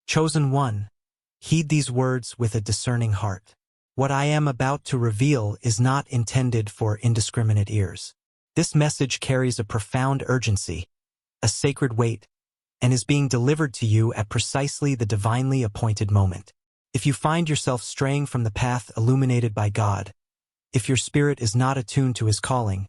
Chosen one, heed these words with a discerning heart. What I am about to reveal is not intended for indiscriminate ears. This message carries a profound urgency, a sacred weight, and is being delivered to you at precisely the divinely appointed moment. If you find yourself straying from the path illuminated by God, if your spirit is not attuned to His calling,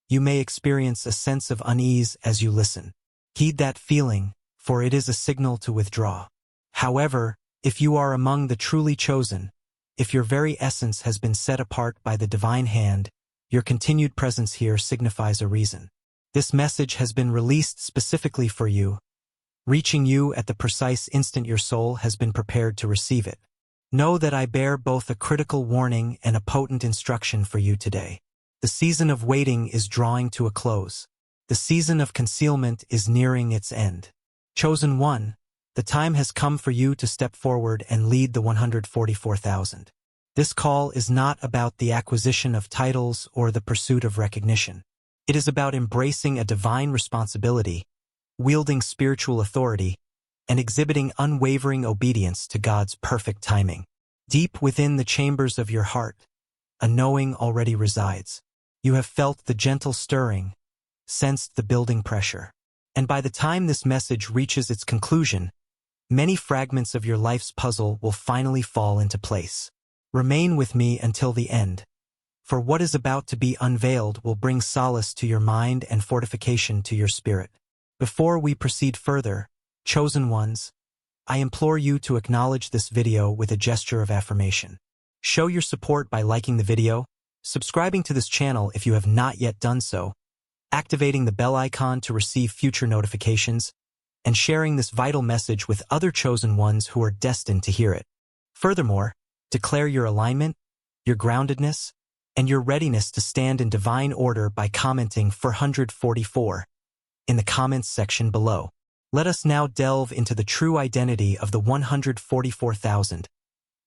you may experience a sense of unease as you listen. Heed that feeling, for it is a signal to withdraw. However, if you are among the truly chosen, if your very essence has been set apart by the divine hand, your continued presence here signifies a reason. This message has been released specifically for you, reaching you at the precise instant your soul has been prepared to receive it. Know that I bear both a critical warning and a potent instruction for you today. The season of waiting is drawing to a close. The season of concealment is nearing its end. Chosen one, the time has come for you to step forward and lead the 144,000. This call is not about the acquisition of titles or the pursuit of recognition. It is about embracing a divine responsibility, wielding spiritual authority, and exhibiting unwavering obedience to God's perfect timing. Deep within the chambers of your heart, a knowing already resides. You have felt the gentle stirring, sensed the building pressure. And by the time this message reaches its conclusion, many fragments of your life's puzzle will finally fall into place. Remain with me until the end, for what is about to be unveiled will bring solace to your mind and fortification to your spirit. Before we proceed further, chosen ones, I implore you to acknowledge this video with a gesture of affirmation. Show your support by liking the video, subscribing to this channel if you have not yet done so, activating the bell icon to receive future notifications, and sharing this vital message with other chosen ones who are destined to hear it. Furthermore, declare your alignment, your groundedness, and your readiness to stand in divine order by commenting 444 in the comments section below. Let us now delve into the true identity of the 144,000,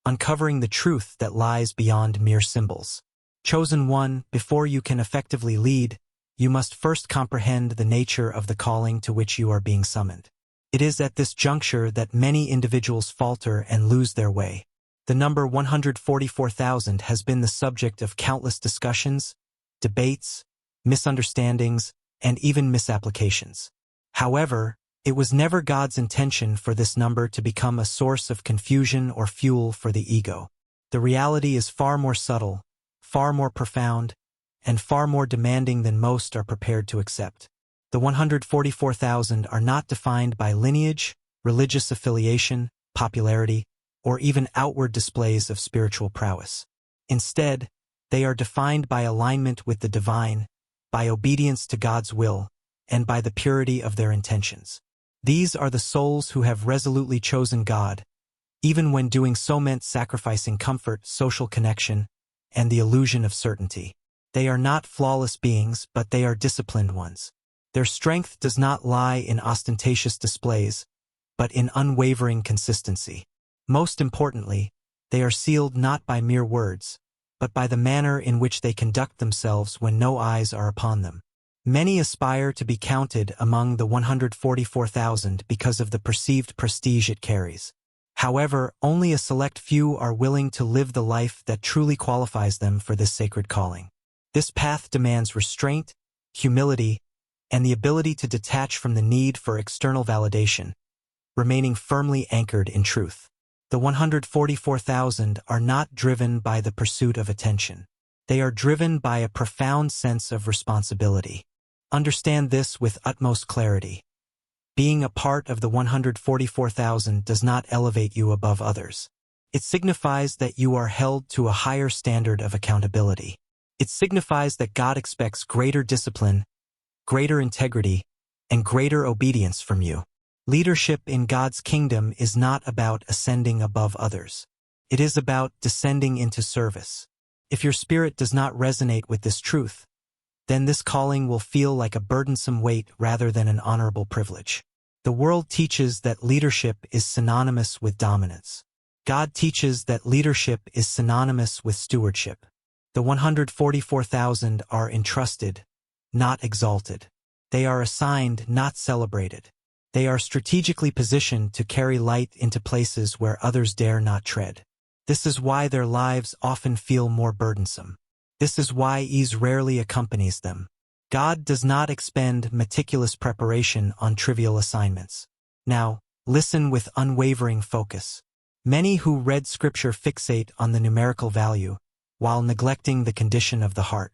uncovering the truth that lies beyond mere symbols. Chosen one, before you can effectively lead, you must first comprehend the nature of the calling to which you are being summoned. It is at this juncture that many individuals falter and lose their way. The number 144,000 has been the subject of countless discussions, debates, misunderstandings, and even misapplications. However, it was never God's intention for this number to become a source of confusion or fuel for the ego. The reality is far more subtle, far more profound, and far more demanding than most are prepared to accept. The 144,000 are not defined by lineage, religious affiliation, popularity, or even outward displays of spiritual prowess. Instead, they are defined by alignment with the divine, by obedience to God's will, and by the purity of their intentions. These are the souls who have resolutely chosen God, even when doing so meant sacrificing comfort, social connection, and the illusion of certainty. They are not flawless beings, but they are disciplined ones. Their strength does not lie in ostentatious displays, but in unwavering consistency. Most importantly, they are sealed not by mere words, but by the manner in which they conduct themselves when no eyes are upon them. Many aspire to be counted among the 144,000 because of the perceived prestige it carries. However, only a select few are willing to live the life that truly qualifies them for this sacred calling. This path demands restraint, humility, and the ability to detach from the need for external validation, remaining firmly anchored in truth. The 144,000 are not driven by the pursuit of attention. They are driven by a profound sense of responsibility. Understand this with utmost clarity. Being a part of the 144,000 does not elevate you above others. It signifies that you are held to a higher standard of accountability. It signifies that God expects greater discipline, greater integrity, and greater obedience from you. Leadership in God's kingdom is not about ascending above others. It is about descending into service. If your spirit does not resonate with this truth, then this calling will feel like a burdensome weight rather than an honorable privilege. The world teaches that leadership is synonymous with dominance. God teaches that leadership is synonymous with stewardship. The 144,000 are entrusted, not exalted. They are assigned, not celebrated. They are strategically positioned to carry light into places where others dare not tread. This is why their lives often feel more burdensome. This is why ease rarely accompanies them. God does not expend meticulous preparation on trivial assignments. Now, listen with unwavering focus. Many who read Scripture fixate on the numerical value, while neglecting the condition of the heart.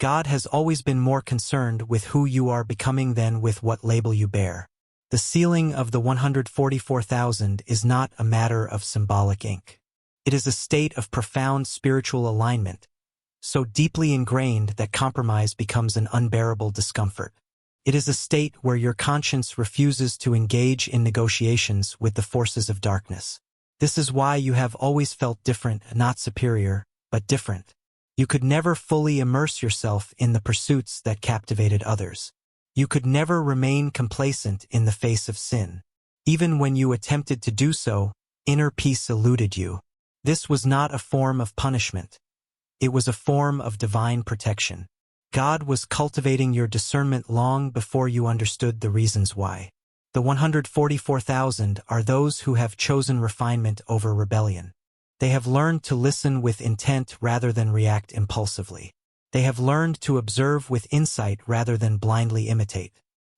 God has always been more concerned with who you are becoming than with what label you bear. The sealing of the 144,000 is not a matter of symbolic ink. It is a state of profound spiritual alignment, so deeply ingrained that compromise becomes an unbearable discomfort. It is a state where your conscience refuses to engage in negotiations with the forces of darkness. This is why you have always felt different, not superior, but different. You could never fully immerse yourself in the pursuits that captivated others. You could never remain complacent in the face of sin. Even when you attempted to do so, inner peace eluded you. This was not a form of punishment. It was a form of divine protection. God was cultivating your discernment long before you understood the reasons why. The 144,000 are those who have chosen refinement over rebellion. They have learned to listen with intent rather than react impulsively. They have learned to observe with insight rather than blindly imitate.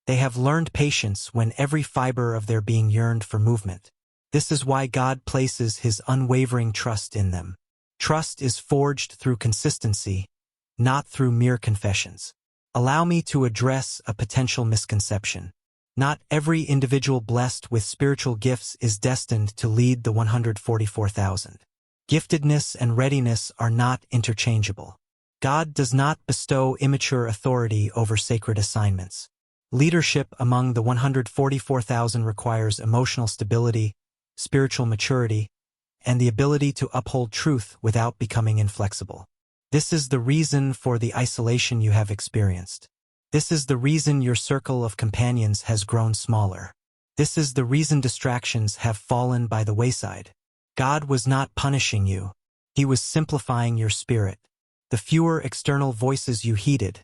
They have learned patience when every fiber of their being yearned for movement. This is why God places His unwavering trust in them. Trust is forged through consistency, not through mere confessions. Allow me to address a potential misconception. Not every individual blessed with spiritual gifts is destined to lead the 144,000. Giftedness and readiness are not interchangeable. God does not bestow immature authority over sacred assignments. Leadership among the 144,000 requires emotional stability, spiritual maturity, and the ability to uphold truth without becoming inflexible. This is the reason for the isolation you have experienced. This is the reason your circle of companions has grown smaller. This is the reason distractions have fallen by the wayside. God was not punishing you. He was simplifying your spirit. The fewer external voices you heeded,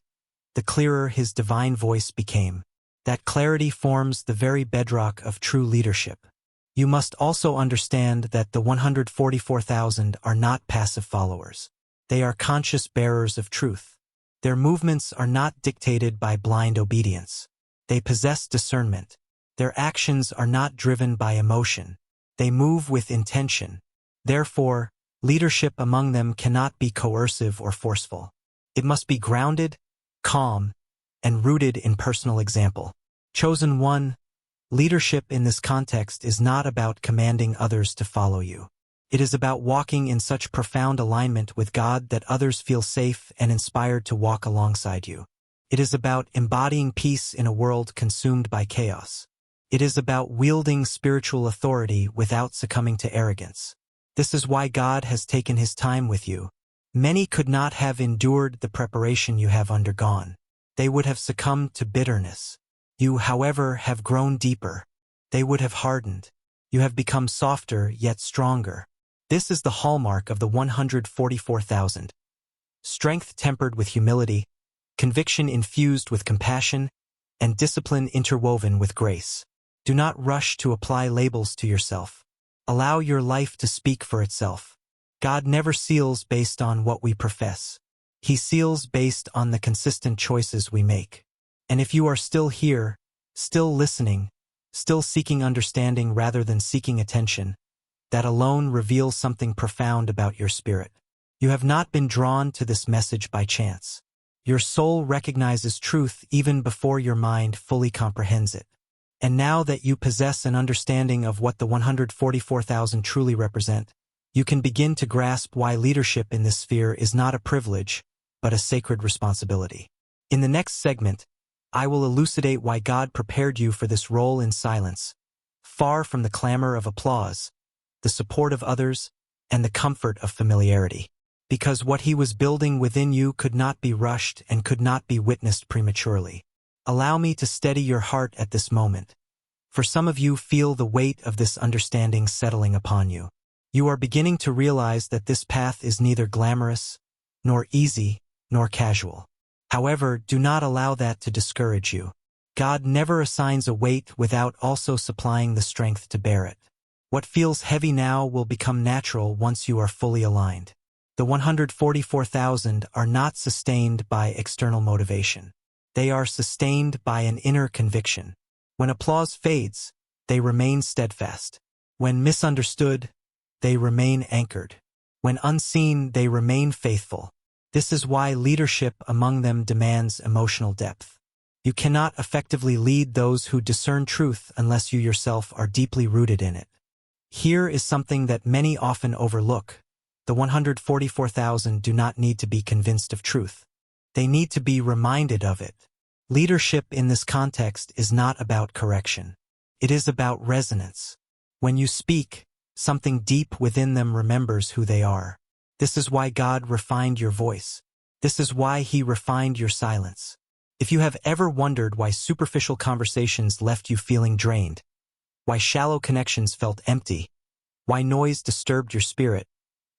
the clearer His divine voice became. That clarity forms the very bedrock of true leadership. You must also understand that the 144,000 are not passive followers. They are conscious bearers of truth. Their movements are not dictated by blind obedience. They possess discernment. Their actions are not driven by emotion. They move with intention. Therefore, leadership among them cannot be coercive or forceful. It must be grounded, calm, and rooted in personal example. Chosen one, leadership in this context is not about commanding others to follow you. It is about walking in such profound alignment with God that others feel safe and inspired to walk alongside you. It is about embodying peace in a world consumed by chaos. It is about wielding spiritual authority without succumbing to arrogance. This is why God has taken His time with you. Many could not have endured the preparation you have undergone. They would have succumbed to bitterness. You, however, have grown deeper. They would have hardened. You have become softer yet stronger. This is the hallmark of the 144,000. Strength tempered with humility, conviction infused with compassion, and discipline interwoven with grace. Do not rush to apply labels to yourself. Allow your life to speak for itself. God never seals based on what we profess. He seals based on the consistent choices we make. And if you are still here, still listening, still seeking understanding rather than seeking attention, that alone reveals something profound about your spirit. You have not been drawn to this message by chance. Your soul recognizes truth even before your mind fully comprehends it. And now that you possess an understanding of what the 144,000 truly represent, you can begin to grasp why leadership in this sphere is not a privilege, but a sacred responsibility. In the next segment, I will elucidate why God prepared you for this role in silence, far from the clamor of applause, the support of others, and the comfort of familiarity. Because what He was building within you could not be rushed and could not be witnessed prematurely. Allow me to steady your heart at this moment. For some of you feel the weight of this understanding settling upon you. You are beginning to realize that this path is neither glamorous, nor easy, nor casual. However, do not allow that to discourage you. God never assigns a weight without also supplying the strength to bear it. What feels heavy now will become natural once you are fully aligned. The 144,000 are not sustained by external motivation. They are sustained by an inner conviction. When applause fades, they remain steadfast. When misunderstood, they remain anchored. When unseen, they remain faithful. This is why leadership among them demands emotional depth. You cannot effectively lead those who discern truth unless you yourself are deeply rooted in it. Here is something that many often overlook. The 144,000 do not need to be convinced of truth. They need to be reminded of it. Leadership in this context is not about correction. It is about resonance. When you speak, something deep within them remembers who they are. This is why God refined your voice. This is why He refined your silence. If you have ever wondered why superficial conversations left you feeling drained, why shallow connections felt empty, why noise disturbed your spirit,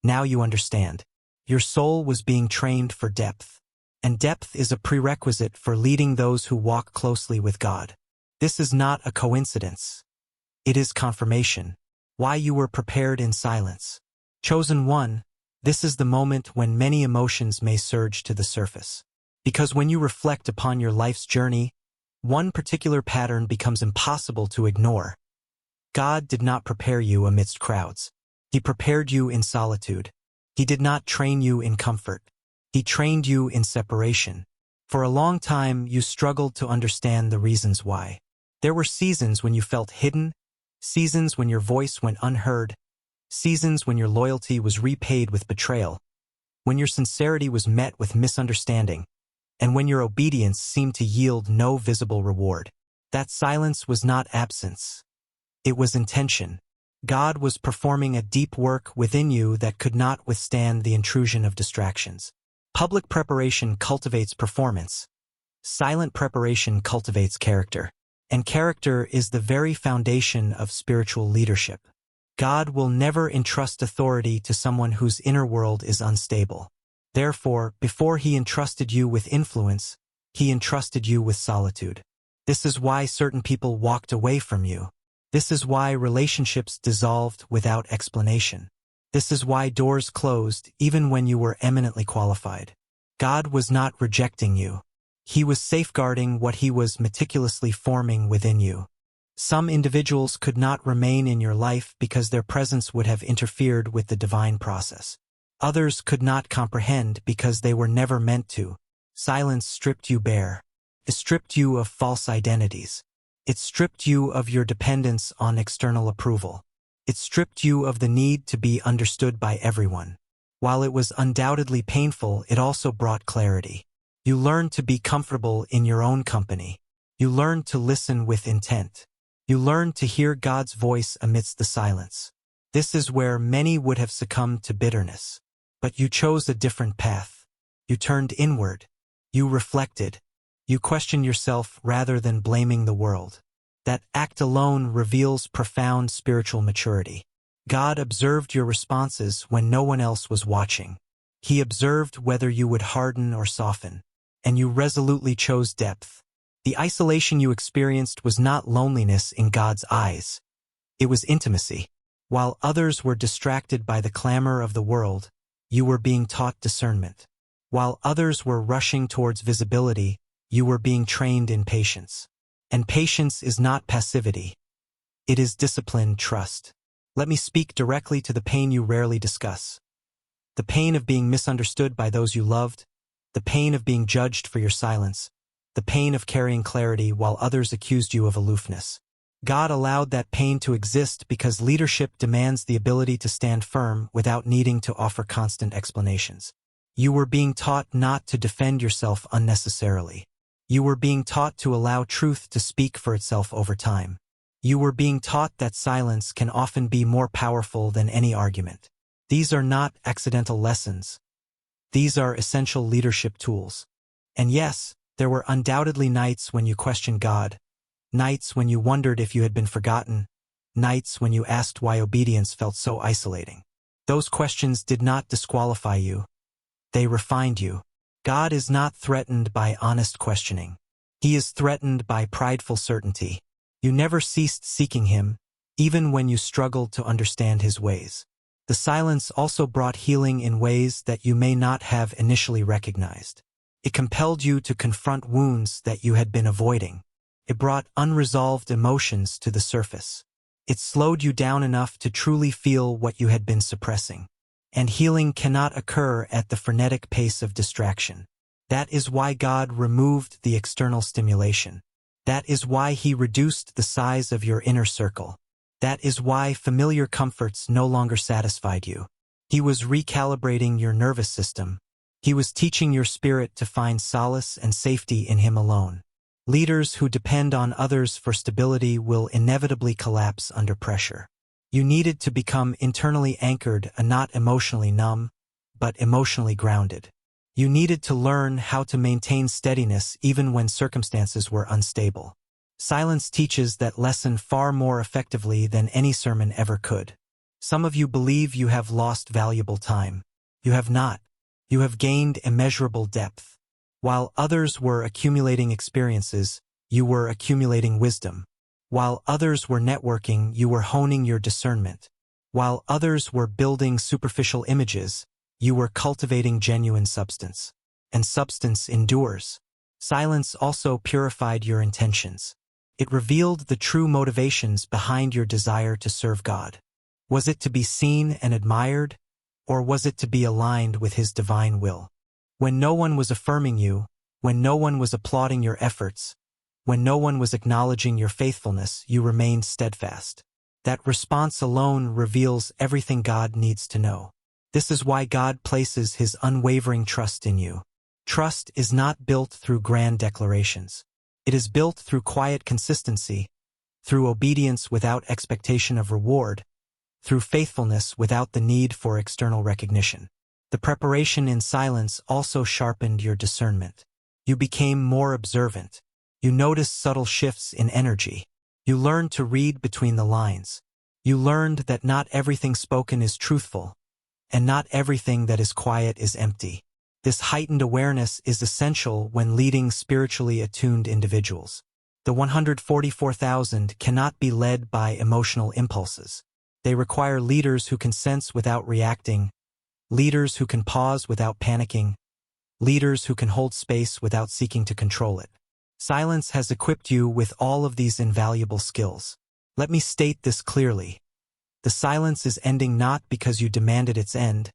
now you understand. Your soul was being trained for depth. And depth is a prerequisite for leading those who walk closely with God. This is not a coincidence. It is confirmation. Why you were prepared in silence. Chosen one, this is the moment when many emotions may surge to the surface. Because when you reflect upon your life's journey, one particular pattern becomes impossible to ignore. God did not prepare you amidst crowds. He prepared you in solitude. He did not train you in comfort. He trained you in separation. For a long time, you struggled to understand the reasons why. There were seasons when you felt hidden, seasons when your voice went unheard, seasons when your loyalty was repaid with betrayal, when your sincerity was met with misunderstanding, and when your obedience seemed to yield no visible reward. That silence was not absence. It was intention. God was performing a deep work within you that could not withstand the intrusion of distractions. Public preparation cultivates performance. Silent preparation cultivates character. And character is the very foundation of spiritual leadership. God will never entrust authority to someone whose inner world is unstable. Therefore, before He entrusted you with influence, He entrusted you with solitude. This is why certain people walked away from you. This is why relationships dissolved without explanation. This is why doors closed even when you were eminently qualified. God was not rejecting you. He was safeguarding what He was meticulously forming within you. Some individuals could not remain in your life because their presence would have interfered with the divine process. Others could not comprehend because they were never meant to. Silence stripped you bare. It stripped you of false identities. It stripped you of your dependence on external approval. It stripped you of the need to be understood by everyone. While it was undoubtedly painful, it also brought clarity. You learned to be comfortable in your own company. You learned to listen with intent. You learned to hear God's voice amidst the silence. This is where many would have succumbed to bitterness. But you chose a different path. You turned inward. You reflected. You questioned yourself rather than blaming the world. That act alone reveals profound spiritual maturity. God observed your responses when no one else was watching. He observed whether you would harden or soften. And you resolutely chose depth. The isolation you experienced was not loneliness in God's eyes. It was intimacy. While others were distracted by the clamor of the world, you were being taught discernment. While others were rushing towards visibility, you were being trained in patience. And patience is not passivity. It is disciplined trust. Let me speak directly to the pain you rarely discuss. The pain of being misunderstood by those you loved, the pain of being judged for your silence, the pain of carrying clarity while others accused you of aloofness. God allowed that pain to exist because leadership demands the ability to stand firm without needing to offer constant explanations. You were being taught not to defend yourself unnecessarily. You were being taught to allow truth to speak for itself over time. You were being taught that silence can often be more powerful than any argument. These are not accidental lessons. These are essential leadership tools. And yes, there were undoubtedly nights when you questioned God, nights when you wondered if you had been forgotten, nights when you asked why obedience felt so isolating. Those questions did not disqualify you. They refined you. God is not threatened by honest questioning. He is threatened by prideful certainty. You never ceased seeking him, even when you struggled to understand his ways. The silence also brought healing in ways that you may not have initially recognized. It compelled you to confront wounds that you had been avoiding. It brought unresolved emotions to the surface. It slowed you down enough to truly feel what you had been suppressing. And healing cannot occur at the frenetic pace of distraction. That is why God removed the external stimulation. That is why he reduced the size of your inner circle. That is why familiar comforts no longer satisfied you. He was recalibrating your nervous system. He was teaching your spirit to find solace and safety in him alone. Leaders who depend on others for stability will inevitably collapse under pressure. You needed to become internally anchored and not emotionally numb, but emotionally grounded. You needed to learn how to maintain steadiness even when circumstances were unstable. Silence teaches that lesson far more effectively than any sermon ever could. Some of you believe you have lost valuable time. You have not. You have gained immeasurable depth. While others were accumulating experiences, you were accumulating wisdom. While others were networking, you were honing your discernment. While others were building superficial images, you were cultivating genuine substance. And substance endures. Silence also purified your intentions. It revealed the true motivations behind your desire to serve God. Was it to be seen and admired, or was it to be aligned with his divine will? When no one was affirming you, when no one was applauding your efforts, when no one was acknowledging your faithfulness, you remained steadfast. That response alone reveals everything God needs to know. This is why God places his unwavering trust in you. Trust is not built through grand declarations. It is built through quiet consistency, through obedience without expectation of reward, through faithfulness without the need for external recognition. The preparation in silence also sharpened your discernment. You became more observant. You noticed subtle shifts in energy. You learned to read between the lines. You learned that not everything spoken is truthful, and not everything that is quiet is empty. This heightened awareness is essential when leading spiritually attuned individuals. The 144,000 cannot be led by emotional impulses. They require leaders who can sense without reacting, leaders who can pause without panicking, leaders who can hold space without seeking to control it. Silence has equipped you with all of these invaluable skills. Let me state this clearly. The silence is ending not because you demanded its end,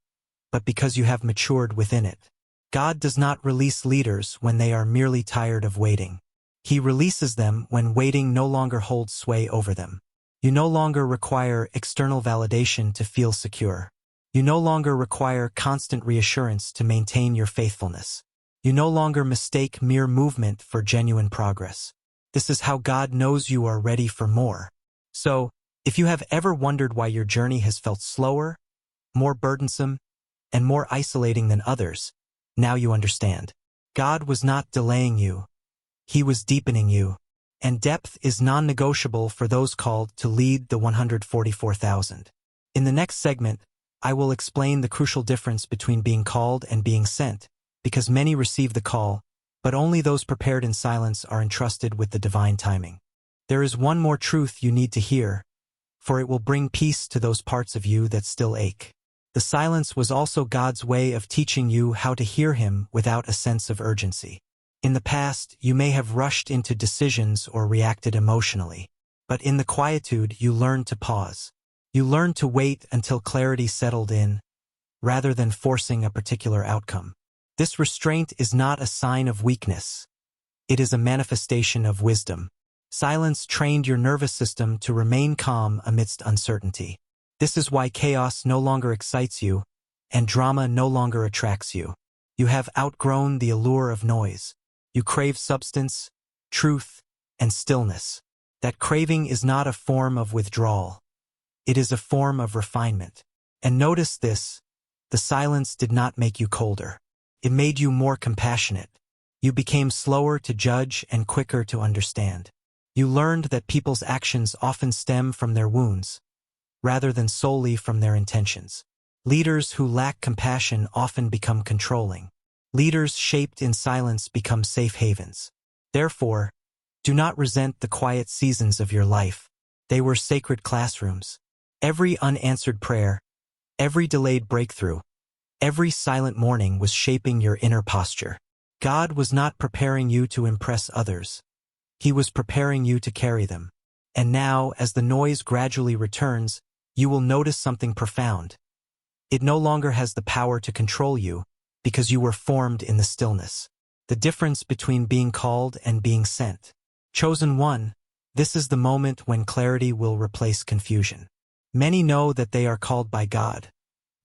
but because you have matured within it. God does not release leaders when they are merely tired of waiting. He releases them when waiting no longer holds sway over them. You no longer require external validation to feel secure. You no longer require constant reassurance to maintain your faithfulness. You no longer mistake mere movement for genuine progress. This is how God knows you are ready for more. So, if you have ever wondered why your journey has felt slower, more burdensome, and more isolating than others, now you understand. God was not delaying you. He was deepening you. And depth is non-negotiable for those called to lead the 144,000. In the next segment, I will explain the crucial difference between being called and being sent, because many receive the call, but only those prepared in silence are entrusted with the divine timing. There is one more truth you need to hear, for it will bring peace to those parts of you that still ache. The silence was also God's way of teaching you how to hear him without a sense of urgency. In the past, you may have rushed into decisions or reacted emotionally, but in the quietude you learned to pause. You learned to wait until clarity settled in, rather than forcing a particular outcome. This restraint is not a sign of weakness. It is a manifestation of wisdom. Silence trained your nervous system to remain calm amidst uncertainty. This is why chaos no longer excites you, and drama no longer attracts you. You have outgrown the allure of noise. You crave substance, truth, and stillness. That craving is not a form of withdrawal. It is a form of refinement. And notice this, the silence did not make you colder. It made you more compassionate. You became slower to judge and quicker to understand. You learned that people's actions often stem from their wounds, rather than solely from their intentions. Leaders who lack compassion often become controlling. Leaders shaped in silence become safe havens. Therefore, do not resent the quiet seasons of your life. They were sacred classrooms. Every unanswered prayer, every delayed breakthrough, every silent morning was shaping your inner posture. God was not preparing you to impress others. He was preparing you to carry them. And now, as the noise gradually returns, you will notice something profound. It no longer has the power to control you, because you were formed in the stillness. The difference between being called and being sent. Chosen one, this is the moment when clarity will replace confusion. Many know that they are called by God,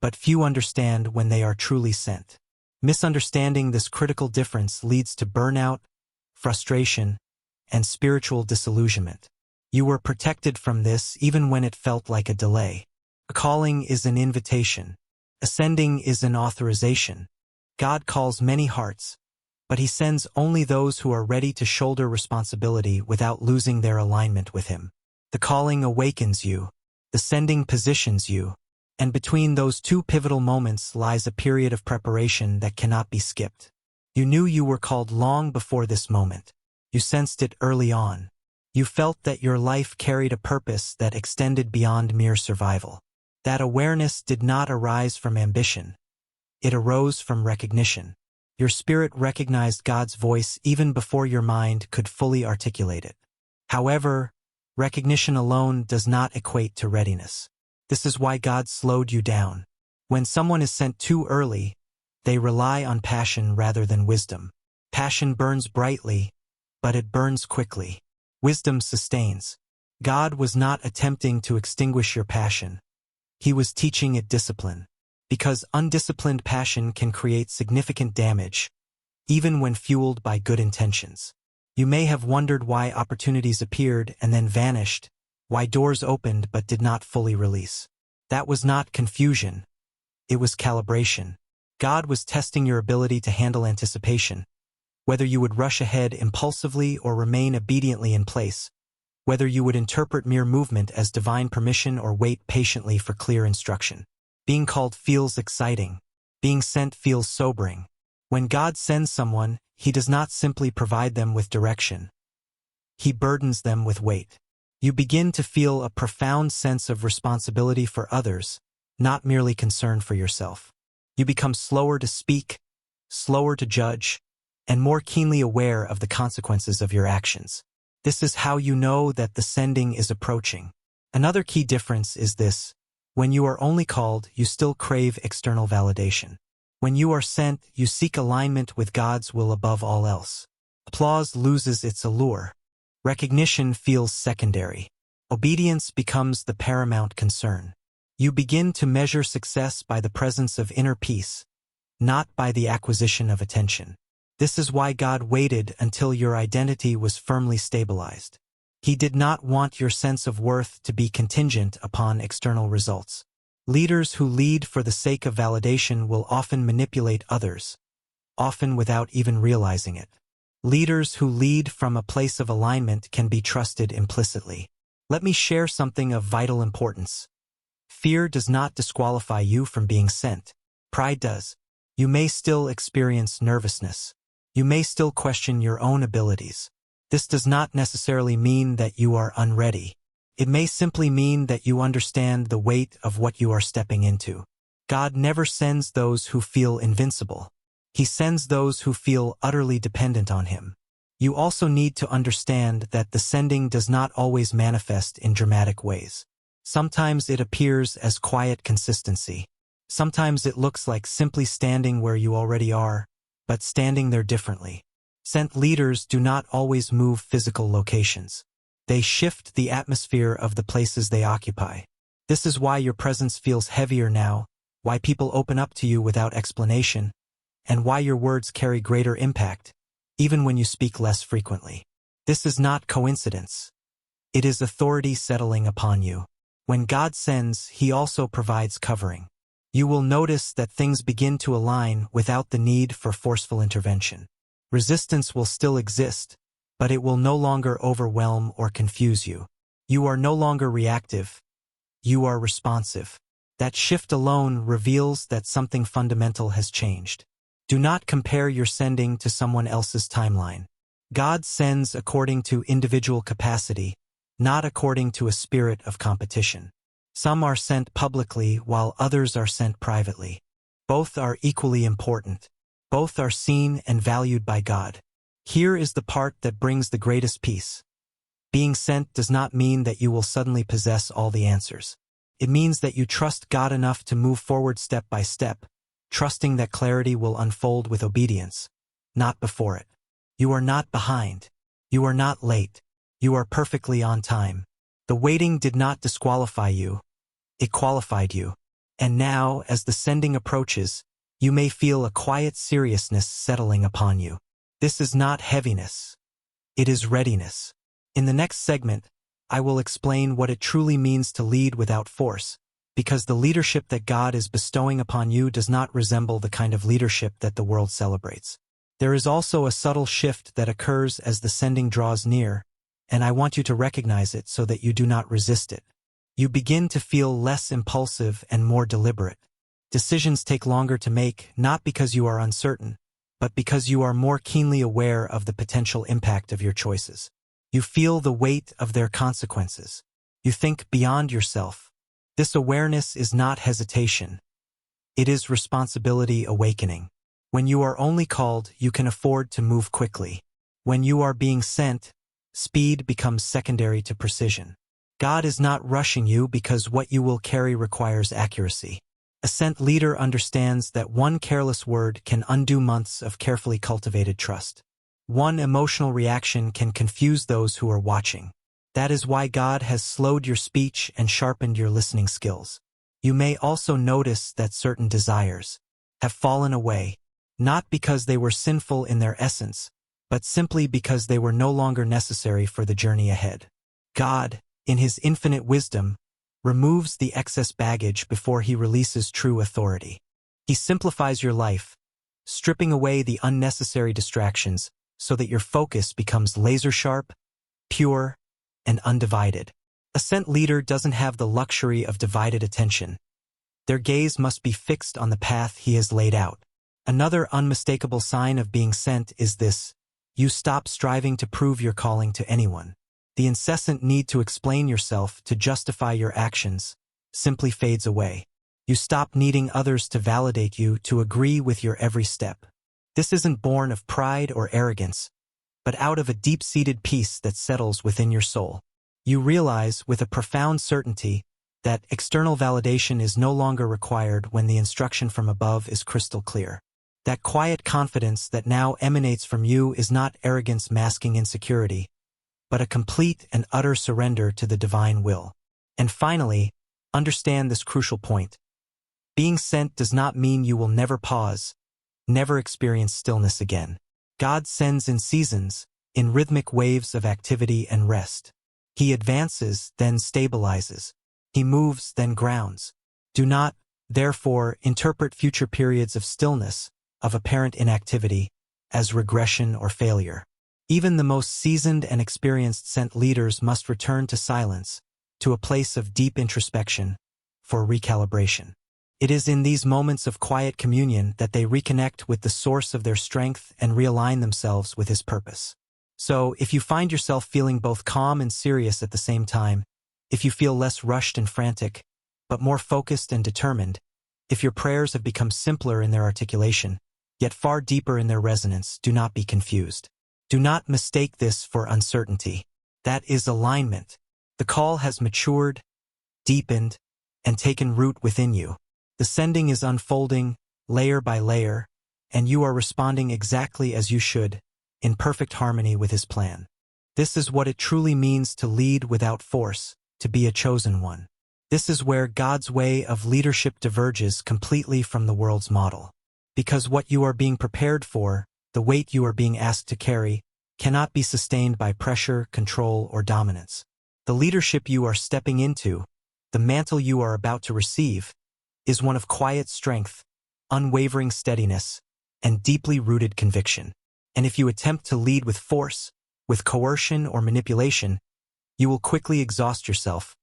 but few understand when they are truly sent. Misunderstanding this critical difference leads to burnout, frustration, and spiritual disillusionment. You were protected from this even when it felt like a delay. A calling is an invitation. Ascending is an authorization. God calls many hearts, but He sends only those who are ready to shoulder responsibility without losing their alignment with Him. The calling awakens you, the sending positions you, and between those two pivotal moments lies a period of preparation that cannot be skipped. You knew you were called long before this moment. You sensed it early on. You felt that your life carried a purpose that extended beyond mere survival. That awareness did not arise from ambition. It arose from recognition. Your spirit recognized God's voice even before your mind could fully articulate it. However, recognition alone does not equate to readiness. This is why God slowed you down. When someone is sent too early, they rely on passion rather than wisdom. Passion burns brightly, but it burns quickly. Wisdom sustains. God was not attempting to extinguish your passion. He was teaching it discipline. Because undisciplined passion can create significant damage, even when fueled by good intentions. You may have wondered why opportunities appeared and then vanished, why doors opened but did not fully release. That was not confusion. It was calibration. God was testing your ability to handle anticipation, whether you would rush ahead impulsively or remain obediently in place, whether you would interpret mere movement as divine permission or wait patiently for clear instruction. Being called feels exciting. Being sent feels sobering. When God sends someone, He does not simply provide them with direction. He burdens them with weight. You begin to feel a profound sense of responsibility for others, not merely concern for yourself. You become slower to speak, slower to judge, and more keenly aware of the consequences of your actions. This is how you know that the sending is approaching. Another key difference is this: when you are only called, you still crave external validation. When you are sent, you seek alignment with God's will above all else. Applause loses its allure. Recognition feels secondary. Obedience becomes the paramount concern. You begin to measure success by the presence of inner peace, not by the acquisition of attention. This is why God waited until your identity was firmly stabilized. He did not want your sense of worth to be contingent upon external results. Leaders who lead for the sake of validation will often manipulate others, often without even realizing it. Leaders who lead from a place of alignment can be trusted implicitly. Let me share something of vital importance. Fear does not disqualify you from being sent. Pride does. You may still experience nervousness. You may still question your own abilities. This does not necessarily mean that you are unready. It may simply mean that you understand the weight of what you are stepping into. God never sends those who feel invincible. He sends those who feel utterly dependent on Him. You also need to understand that the sending does not always manifest in dramatic ways. Sometimes it appears as quiet consistency. Sometimes it looks like simply standing where you already are, but standing there differently. Sent leaders do not always move physical locations. They shift the atmosphere of the places they occupy. This is why your presence feels heavier now, why people open up to you without explanation, and why your words carry greater impact, even when you speak less frequently. This is not coincidence. It is authority settling upon you. When God sends, He also provides covering. You will notice that things begin to align without the need for forceful intervention. Resistance will still exist, but it will no longer overwhelm or confuse you. You are no longer reactive. You are responsive. That shift alone reveals that something fundamental has changed. Do not compare your sending to someone else's timeline. God sends according to individual capacity, not according to a spirit of competition. Some are sent publicly while others are sent privately. Both are equally important. Both are seen and valued by God. Here is the part that brings the greatest peace. Being sent does not mean that you will suddenly possess all the answers. It means that you trust God enough to move forward step by step, trusting that clarity will unfold with obedience, not before it. You are not behind. You are not late. You are perfectly on time. The waiting did not disqualify you. It qualified you. And now, as the sending approaches, you may feel a quiet seriousness settling upon you. This is not heaviness. It is readiness. In the next segment, I will explain what it truly means to lead without force, because the leadership that God is bestowing upon you does not resemble the kind of leadership that the world celebrates. There is also a subtle shift that occurs as the sending draws near, and I want you to recognize it so that you do not resist it. You begin to feel less impulsive and more deliberate. Decisions take longer to make, not because you are uncertain, but because you are more keenly aware of the potential impact of your choices. You feel the weight of their consequences. You think beyond yourself. This awareness is not hesitation. It is responsibility awakening. When you are only called, you can afford to move quickly. When you are being sent, speed becomes secondary to precision. God is not rushing you because what you will carry requires accuracy. A sent leader understands that one careless word can undo months of carefully cultivated trust. One emotional reaction can confuse those who are watching. That is why God has slowed your speech and sharpened your listening skills. You may also notice that certain desires have fallen away, not because they were sinful in their essence, but simply because they were no longer necessary for the journey ahead. God, in His infinite wisdom, removes the excess baggage before He releases true authority. He simplifies your life, stripping away the unnecessary distractions so that your focus becomes laser-sharp, pure, and undivided. A sent leader doesn't have the luxury of divided attention. Their gaze must be fixed on the path He has laid out. Another unmistakable sign of being sent is this: you stop striving to prove your calling to anyone. The incessant need to explain yourself, to justify your actions, simply fades away. You stop needing others to validate you, to agree with your every step. This isn't born of pride or arrogance, but out of a deep-seated peace that settles within your soul. You realize with a profound certainty that external validation is no longer required when the instruction from above is crystal clear. That quiet confidence that now emanates from you is not arrogance masking insecurity, but a complete and utter surrender to the divine will. And finally, understand this crucial point. Being sent does not mean you will never pause, never experience stillness again. God sends in seasons, in rhythmic waves of activity and rest. He advances, then stabilizes. He moves, then grounds. Do not, therefore, interpret future periods of stillness, of apparent inactivity, as regression or failure. Even the most seasoned and experienced sent leaders must return to silence, to a place of deep introspection, for recalibration. It is in these moments of quiet communion that they reconnect with the source of their strength and realign themselves with His purpose. So, if you find yourself feeling both calm and serious at the same time, if you feel less rushed and frantic, but more focused and determined, if your prayers have become simpler in their articulation, yet far deeper in their resonance, do not be confused. Do not mistake this for uncertainty. That is alignment. The call has matured, deepened, and taken root within you. The sending is unfolding, layer by layer, and you are responding exactly as you should, in perfect harmony with His plan. This is what it truly means to lead without force, to be a chosen one. This is where God's way of leadership diverges completely from the world's model. Because what you are being prepared for, the weight you are being asked to carry, cannot be sustained by pressure, control, or dominance. The leadership you are stepping into, the mantle you are about to receive, is one of quiet strength, unwavering steadiness, and deeply rooted conviction. And if you attempt to lead with force, with coercion or manipulation, you will quickly exhaust yourself,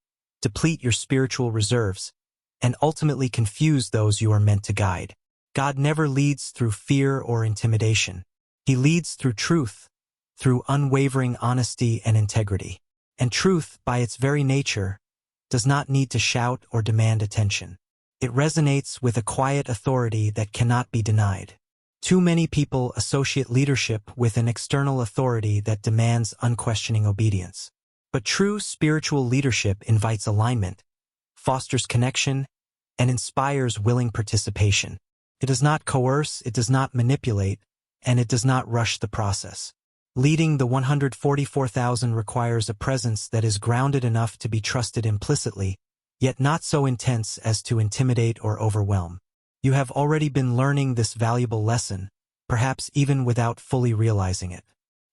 deplete your spiritual reserves, and ultimately confuse those you are meant to guide. God never leads through fear or intimidation. He leads through truth, through unwavering honesty and integrity. And truth, by its very nature, does not need to shout or demand attention. It resonates with a quiet authority that cannot be denied. Too many people associate leadership with an external authority that demands unquestioning obedience. But true spiritual leadership invites alignment, fosters connection, and inspires willing participation. It does not coerce, it does not manipulate, and it does not rush the process. Leading the 144,000 requires a presence that is grounded enough to be trusted implicitly, yet not so intense as to intimidate or overwhelm. You have already been learning this valuable lesson, perhaps even without fully realizing it.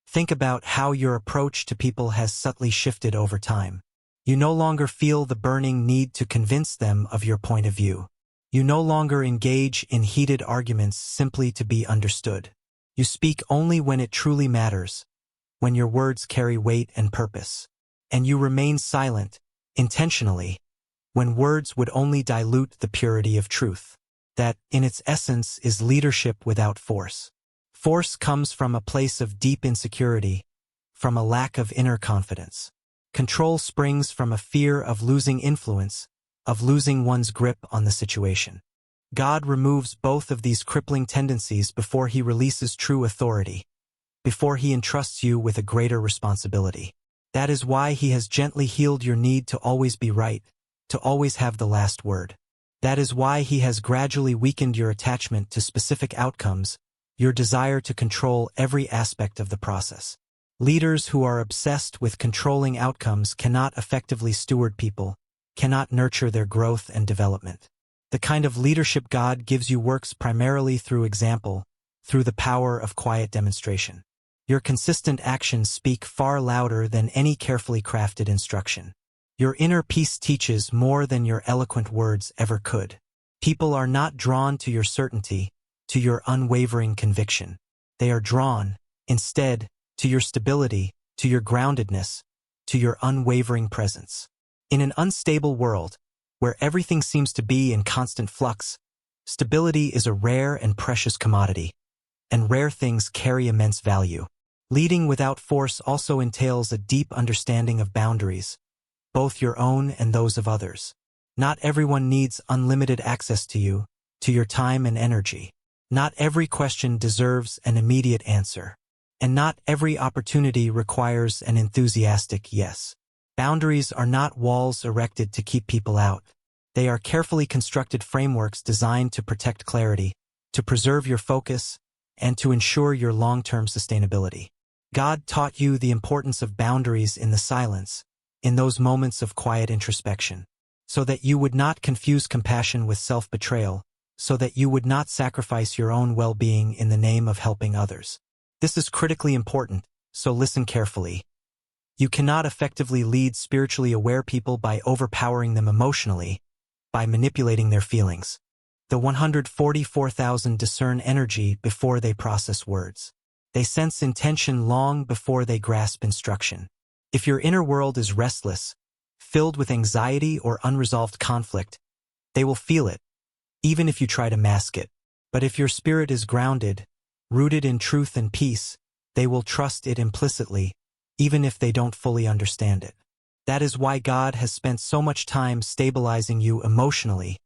Think about how your approach to people has subtly shifted over time. You no longer feel the burning need to convince them of your point of view. You no longer engage in heated arguments simply to be understood. You speak only when it truly matters, when your words carry weight and purpose. And you remain silent, intentionally, when words would only dilute the purity of truth. That, in its essence, is leadership without force. Force comes from a place of deep insecurity, from a lack of inner confidence. Control springs from a fear of losing influence, of losing one's grip on the situation. God removes both of these crippling tendencies before he releases true authority, before he entrusts you with a greater responsibility. That is why he has gently healed your need to always be right, to always have the last word. That is why he has gradually weakened your attachment to specific outcomes, your desire to control every aspect of the process. Leaders who are obsessed with controlling outcomes cannot effectively steward people, cannot nurture their growth and development. The kind of leadership God gives you works primarily through example, through the power of quiet demonstration. Your consistent actions speak far louder than any carefully crafted instruction. Your inner peace teaches more than your eloquent words ever could. People are not drawn to your certainty, to your unwavering conviction. They are drawn, instead, to your stability, to your groundedness, to your unwavering presence. In an unstable world, where everything seems to be in constant flux, stability is a rare and precious commodity, and rare things carry immense value. Leading without force also entails a deep understanding of boundaries, both your own and those of others. Not everyone needs unlimited access to you, to your time and energy. Not every question deserves an immediate answer, and not every opportunity requires an enthusiastic yes. Boundaries are not walls erected to keep people out. They are carefully constructed frameworks designed to protect clarity, to preserve your focus, and to ensure your long-term sustainability. God taught you the importance of boundaries in the silence, in those moments of quiet introspection, so that you would not confuse compassion with self-betrayal, so that you would not sacrifice your own well-being in the name of helping others. This is critically important, so listen carefully. You cannot effectively lead spiritually aware people by overpowering them emotionally, by manipulating their feelings. The 144,000 discern energy before they process words. They sense intention long before they grasp instruction. If your inner world is restless, filled with anxiety or unresolved conflict, they will feel it, even if you try to mask it. But if your spirit is grounded, rooted in truth and peace, they will trust it implicitly, even if they don't fully understand it. That is why God has spent so much time stabilizing you emotionally,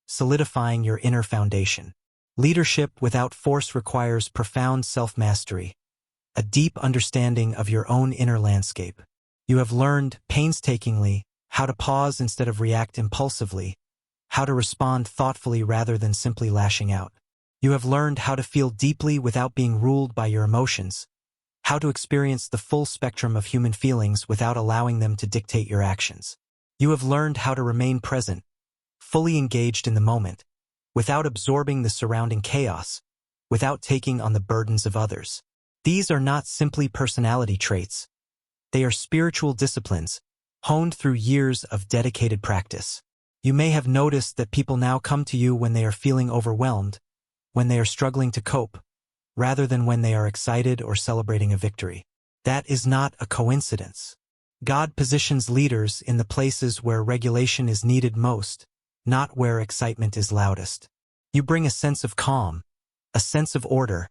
solidifying your inner foundation. Leadership without force requires profound self-mastery, a deep understanding of your own inner landscape. You have learned, painstakingly, how to pause instead of react impulsively, how to respond thoughtfully rather than simply lashing out. You have learned how to feel deeply without being ruled by your emotions, how to experience the full spectrum of human feelings without allowing them to dictate your actions. You have learned how to remain present, fully engaged in the moment, without absorbing the surrounding chaos, without taking on the burdens of others. These are not simply personality traits. They are spiritual disciplines, honed through years of dedicated practice. You may have noticed that people now come to you when they are feeling overwhelmed, when they are struggling to cope, rather than when they are excited or celebrating a victory. That is not a coincidence. God positions leaders in the places where regulation is needed most, not where excitement is loudest. You bring a sense of calm, a sense of order,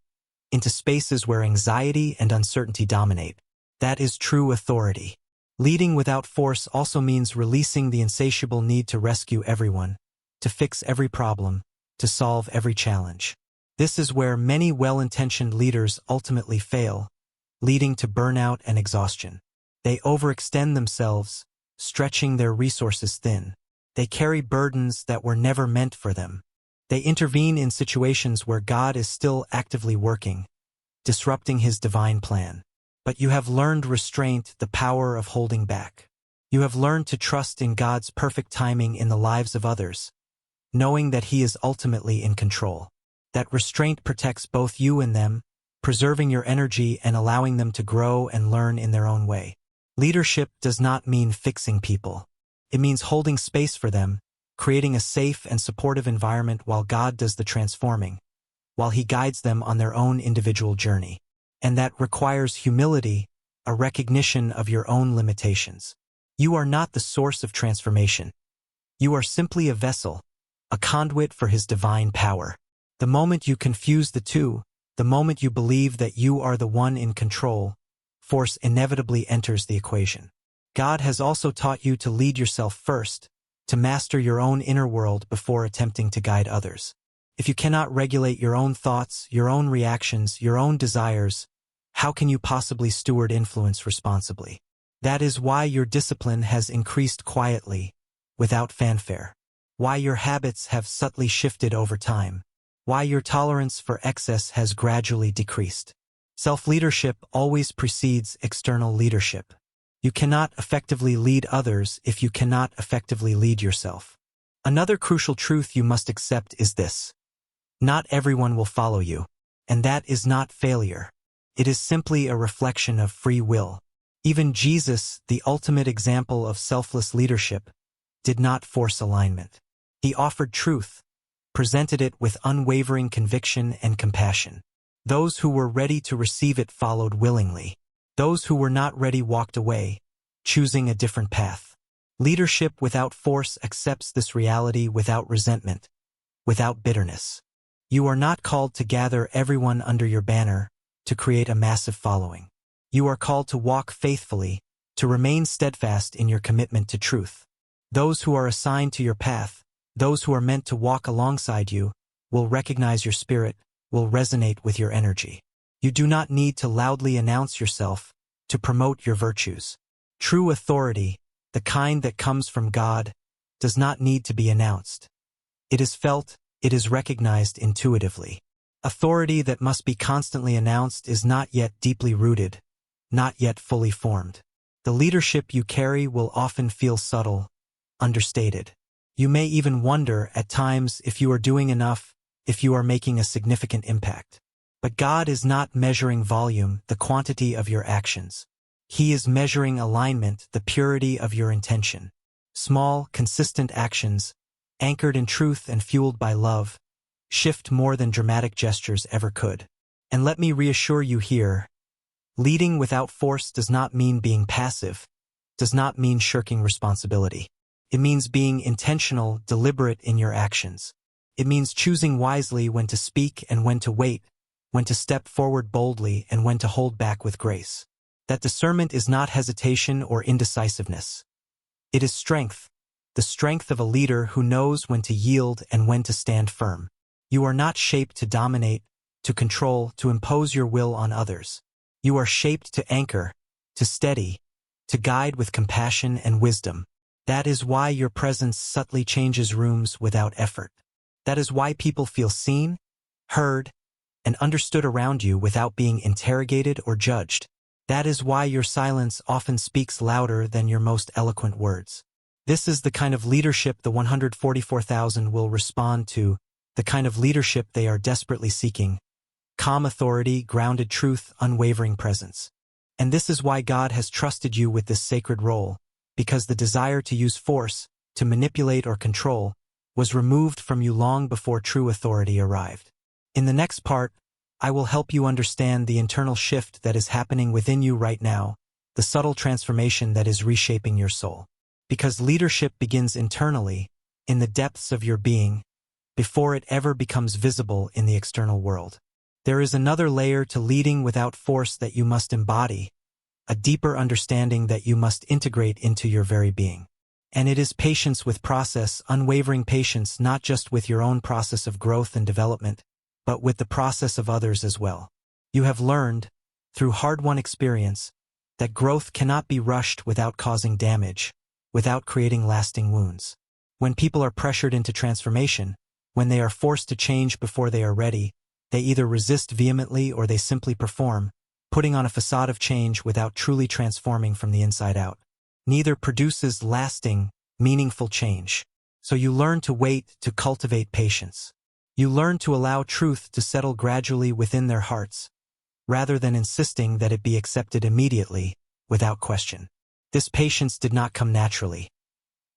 into spaces where anxiety and uncertainty dominate. That is true authority. Leading without force also means releasing the insatiable need to rescue everyone, to fix every problem, to solve every challenge. This is where many well-intentioned leaders ultimately fail, leading to burnout and exhaustion. They overextend themselves, stretching their resources thin. They carry burdens that were never meant for them. They intervene in situations where God is still actively working, disrupting his divine plan. But you have learned restraint, the power of holding back. You have learned to trust in God's perfect timing in the lives of others, knowing that he is ultimately in control. That restraint protects both you and them, preserving your energy and allowing them to grow and learn in their own way. Leadership does not mean fixing people. It means holding space for them, creating a safe and supportive environment while God does the transforming, while he guides them on their own individual journey. And that requires humility, a recognition of your own limitations. You are not the source of transformation. You are simply a vessel, a conduit for his divine power. The moment you confuse the two, the moment you believe that you are the one in control, force inevitably enters the equation. God has also taught you to lead yourself first, to master your own inner world before attempting to guide others. If you cannot regulate your own thoughts, your own reactions, your own desires, how can you possibly steward influence responsibly? That is why your discipline has increased quietly, without fanfare. Why your habits have subtly shifted over time. Why your tolerance for excess has gradually decreased. Self-leadership always precedes external leadership. You cannot effectively lead others if you cannot effectively lead yourself. Another crucial truth you must accept is this. Not everyone will follow you, and that is not failure. It is simply a reflection of free will. Even Jesus, the ultimate example of selfless leadership, did not force alignment. He offered truth, presented it with unwavering conviction and compassion. Those who were ready to receive it followed willingly. Those who were not ready walked away, choosing a different path. Leadership without force accepts this reality without resentment, without bitterness. You are not called to gather everyone under your banner, to create a massive following. You are called to walk faithfully, to remain steadfast in your commitment to truth. Those who are assigned to your path, those who are meant to walk alongside you, will recognize your spirit, will resonate with your energy. You do not need to loudly announce yourself, to promote your virtues. True authority, the kind that comes from God, does not need to be announced. It is felt, it is recognized intuitively. Authority that must be constantly announced is not yet deeply rooted, not yet fully formed. The leadership you carry will often feel subtle, understated. You may even wonder at times if you are doing enough, if you are making a significant impact. But God is not measuring volume, the quantity of your actions. He is measuring alignment, the purity of your intention. Small, consistent actions, anchored in truth and fueled by love, shift more than dramatic gestures ever could. And let me reassure you here, leading without force does not mean being passive, does not mean shirking responsibility. It means being intentional, deliberate in your actions. It means choosing wisely when to speak and when to wait, when to step forward boldly and when to hold back with grace. That discernment is not hesitation or indecisiveness. It is strength, the strength of a leader who knows when to yield and when to stand firm. You are not shaped to dominate, to control, to impose your will on others. You are shaped to anchor, to steady, to guide with compassion and wisdom. That is why your presence subtly changes rooms without effort. That is why people feel seen, heard, and understood around you without being interrogated or judged. That is why your silence often speaks louder than your most eloquent words. This is the kind of leadership the 144,000 will respond to, the kind of leadership they are desperately seeking. Calm authority, grounded truth, unwavering presence. And this is why God has trusted you with this sacred role, because the desire to use force, to manipulate or control, was removed from you long before true authority arrived. In the next part, I will help you understand the internal shift that is happening within you right now, the subtle transformation that is reshaping your soul. Because leadership begins internally, in the depths of your being, before it ever becomes visible in the external world. There is another layer to leading without force that you must embody, a deeper understanding that you must integrate into your very being. And it is patience with process, unwavering patience not just with your own process of growth and development, but with the process of others as well. You have learned, through hard-won experience, that growth cannot be rushed without causing damage, without creating lasting wounds. When people are pressured into transformation, when they are forced to change before they are ready, they either resist vehemently or they simply perform, putting on a facade of change without truly transforming from the inside out. Neither produces lasting, meaningful change. So you learn to wait, to cultivate patience. You learn to allow truth to settle gradually within their hearts, rather than insisting that it be accepted immediately, without question. This patience did not come naturally.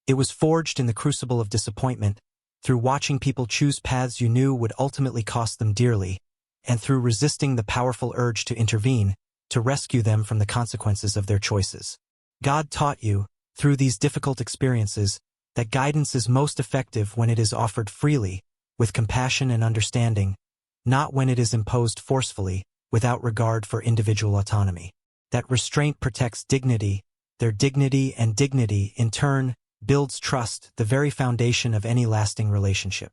It was forged in the crucible of disappointment, through watching people choose paths you knew would ultimately cost them dearly, and through resisting the powerful urge to intervene, to rescue them from the consequences of their choices. God taught you, through these difficult experiences, that guidance is most effective when it is offered freely, with compassion and understanding, not when it is imposed forcefully, without regard for individual autonomy. That restraint protects dignity, their dignity, and dignity, in turn, builds trust, the very foundation of any lasting relationship.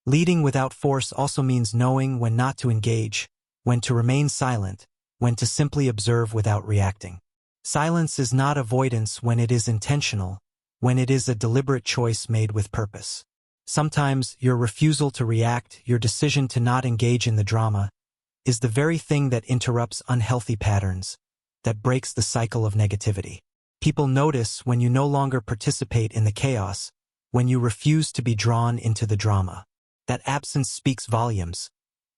Leading without force also means knowing when not to engage, when to remain silent, when to simply observe without reacting. Silence is not avoidance when it is intentional, when it is a deliberate choice made with purpose. Sometimes your refusal to react, your decision to not engage in the drama, is the very thing that interrupts unhealthy patterns, that breaks the cycle of negativity. People notice when you no longer participate in the chaos, when you refuse to be drawn into the drama. That absence speaks volumes,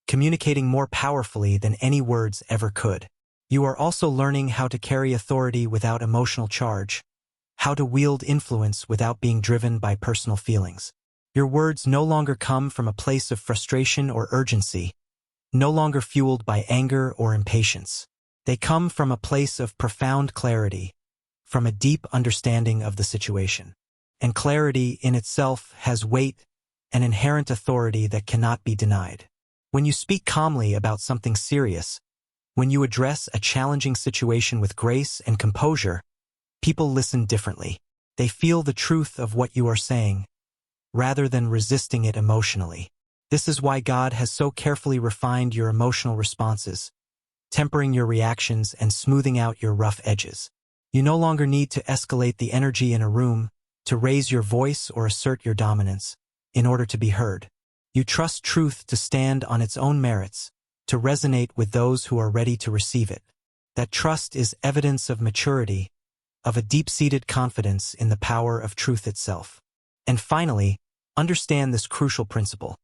communicating more powerfully than any words ever could. You are also learning how to carry authority without emotional charge, how to wield influence without being driven by personal feelings. Your words no longer come from a place of frustration or urgency, no longer fueled by anger or impatience. They come from a place of profound clarity, from a deep understanding of the situation. And clarity in itself has weight, an inherent authority that cannot be denied. When you speak calmly about something serious, when you address a challenging situation with grace and composure, people listen differently. They feel the truth of what you are saying, rather than resisting it emotionally. This is why God has so carefully refined your emotional responses, tempering your reactions and smoothing out your rough edges. You no longer need to escalate the energy in a room, to raise your voice or assert your dominance, in order to be heard. You trust truth to stand on its own merits, to resonate with those who are ready to receive it. That trust is evidence of maturity, of a deep-seated confidence in the power of truth itself. And finally, understand this crucial principle.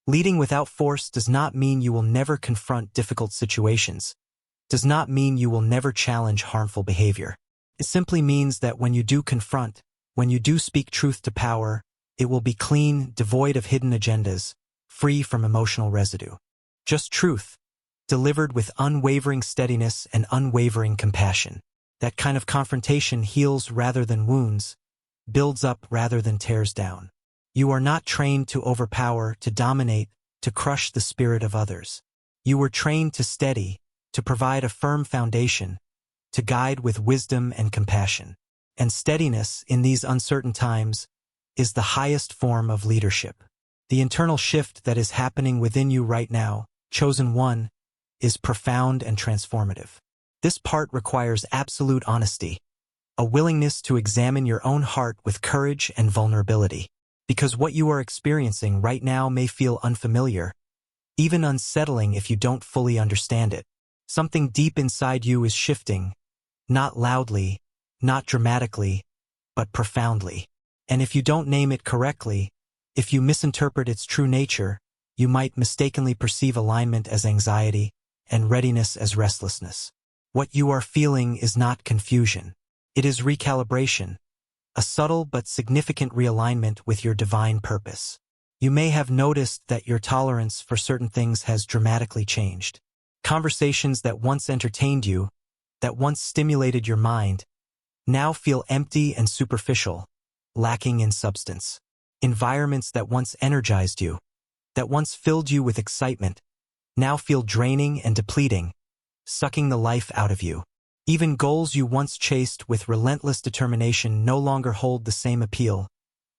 Leading without force does not mean you will never confront difficult situations, does not mean you will never challenge harmful behavior. It simply means that when you do confront, when you do speak truth to power, it will be clean, devoid of hidden agendas, free from emotional residue. Just truth, delivered with unwavering steadiness and unwavering compassion. That kind of confrontation heals rather than wounds, builds up rather than tears down. You are not trained to overpower, to dominate, to crush the spirit of others. You were trained to steady, to provide a firm foundation, to guide with wisdom and compassion. And steadiness, in these uncertain times, is the highest form of leadership. The internal shift that is happening within you right now, chosen one, is profound and transformative. This part requires absolute honesty, a willingness to examine your own heart with courage and vulnerability. Because what you are experiencing right now may feel unfamiliar, even unsettling if you don't fully understand it. Something deep inside you is shifting, not loudly, not dramatically, but profoundly. And if you don't name it correctly, if you misinterpret its true nature, you might mistakenly perceive alignment as anxiety and readiness as restlessness. What you are feeling is not confusion. It is recalibration, a subtle but significant realignment with your divine purpose. You may have noticed that your tolerance for certain things has dramatically changed. Conversations that once entertained you, that once stimulated your mind, now feel empty and superficial, lacking in substance. Environments that once energized you, that once filled you with excitement, now feel draining and depleting, sucking the life out of you. Even goals you once chased with relentless determination no longer hold the same appeal,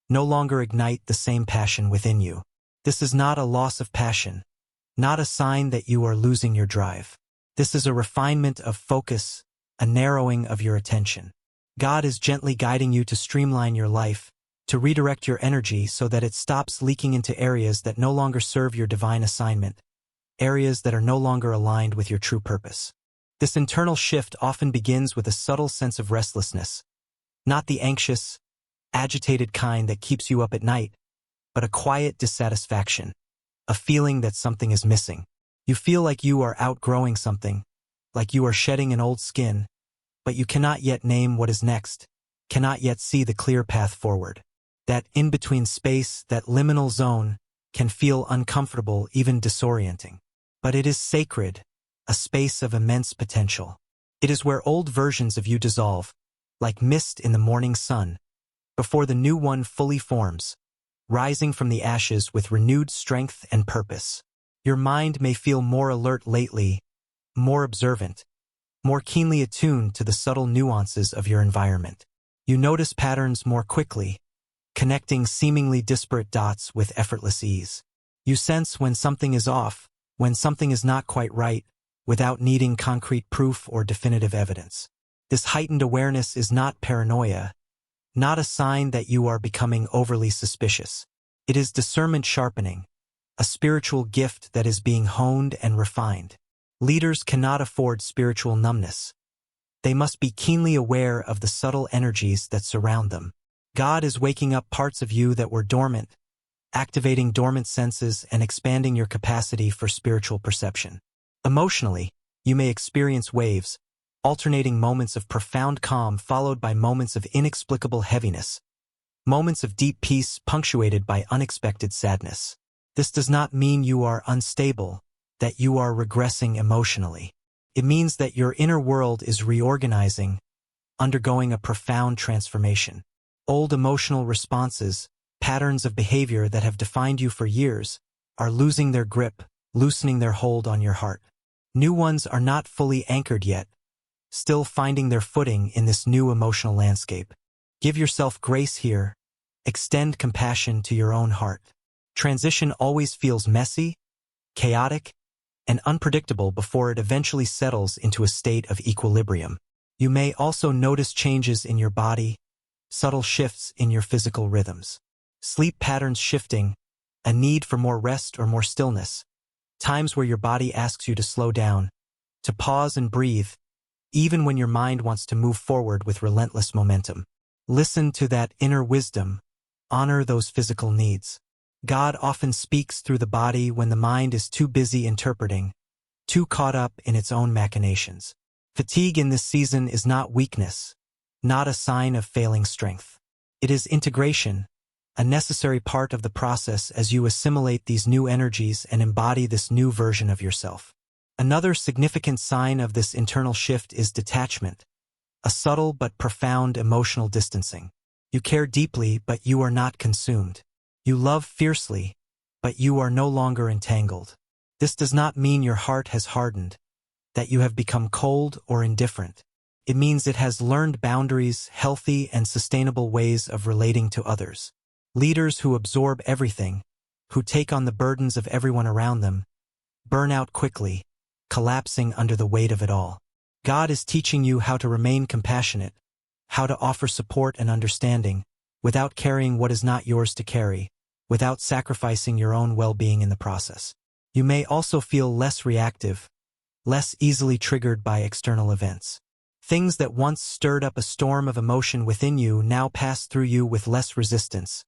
no longer ignite the same passion within you. This is not a loss of passion, not a sign that you are losing your drive. This is a refinement of focus, a narrowing of your attention. God is gently guiding you to streamline your life, to redirect your energy so that it stops leaking into areas that no longer serve your divine assignment, areas that are no longer aligned with your true purpose. This internal shift often begins with a subtle sense of restlessness, not the anxious, agitated kind that keeps you up at night, but a quiet dissatisfaction, a feeling that something is missing. You feel like you are outgrowing something, like you are shedding an old skin, but you cannot yet name what is next, cannot yet see the clear path forward. That in-between space, that liminal zone, can feel uncomfortable, even disorienting. But it is sacred, a space of immense potential. It is where old versions of you dissolve, like mist in the morning sun, before the new one fully forms, rising from the ashes with renewed strength and purpose. Your mind may feel more alert lately, more observant, more keenly attuned to the subtle nuances of your environment. You notice patterns more quickly, connecting seemingly disparate dots with effortless ease. You sense when something is off, when something is not quite right, without needing concrete proof or definitive evidence. This heightened awareness is not paranoia, not a sign that you are becoming overly suspicious. It is discernment sharpening, a spiritual gift that is being honed and refined. Leaders cannot afford spiritual numbness. They must be keenly aware of the subtle energies that surround them. God is waking up parts of you that were dormant, activating dormant senses and expanding your capacity for spiritual perception. Emotionally, you may experience waves, alternating moments of profound calm followed by moments of inexplicable heaviness, moments of deep peace punctuated by unexpected sadness. This does not mean you are unstable, that you are regressing emotionally. It means that your inner world is reorganizing, undergoing a profound transformation. Old emotional responses, patterns of behavior that have defined you for years, are losing their grip, loosening their hold on your heart. New ones are not fully anchored yet, still finding their footing in this new emotional landscape. Give yourself grace here. Extend compassion to your own heart. Transition always feels messy, chaotic, and unpredictable before it eventually settles into a state of equilibrium. You may also notice changes in your body, subtle shifts in your physical rhythms. Sleep patterns shifting, a need for more rest or more stillness, times where your body asks you to slow down, to pause and breathe, even when your mind wants to move forward with relentless momentum. Listen to that inner wisdom, honor those physical needs. God often speaks through the body when the mind is too busy interpreting, too caught up in its own machinations. Fatigue in this season is not weakness, not a sign of failing strength. It is integration, a necessary part of the process as you assimilate these new energies and embody this new version of yourself. Another significant sign of this internal shift is detachment, a subtle but profound emotional distancing. You care deeply, but you are not consumed. You love fiercely, but you are no longer entangled. This does not mean your heart has hardened, that you have become cold or indifferent. It means it has learned boundaries, healthy and sustainable ways of relating to others. Leaders who absorb everything, who take on the burdens of everyone around them, burn out quickly, collapsing under the weight of it all. God is teaching you how to remain compassionate, how to offer support and understanding, without carrying what is not yours to carry, without sacrificing your own well-being in the process. You may also feel less reactive, less easily triggered by external events. Things that once stirred up a storm of emotion within you now pass through you with less resistance,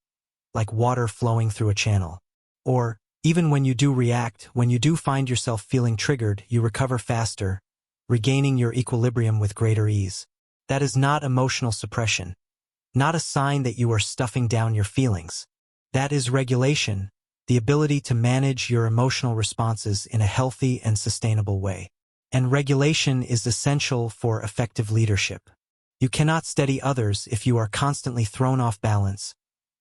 like water flowing through a channel. Or, even when you do react, when you do find yourself feeling triggered, you recover faster, regaining your equilibrium with greater ease. That is not emotional suppression, not a sign that you are stuffing down your feelings. That is regulation, the ability to manage your emotional responses in a healthy and sustainable way. And regulation is essential for effective leadership. You cannot steady others if you are constantly thrown off balance,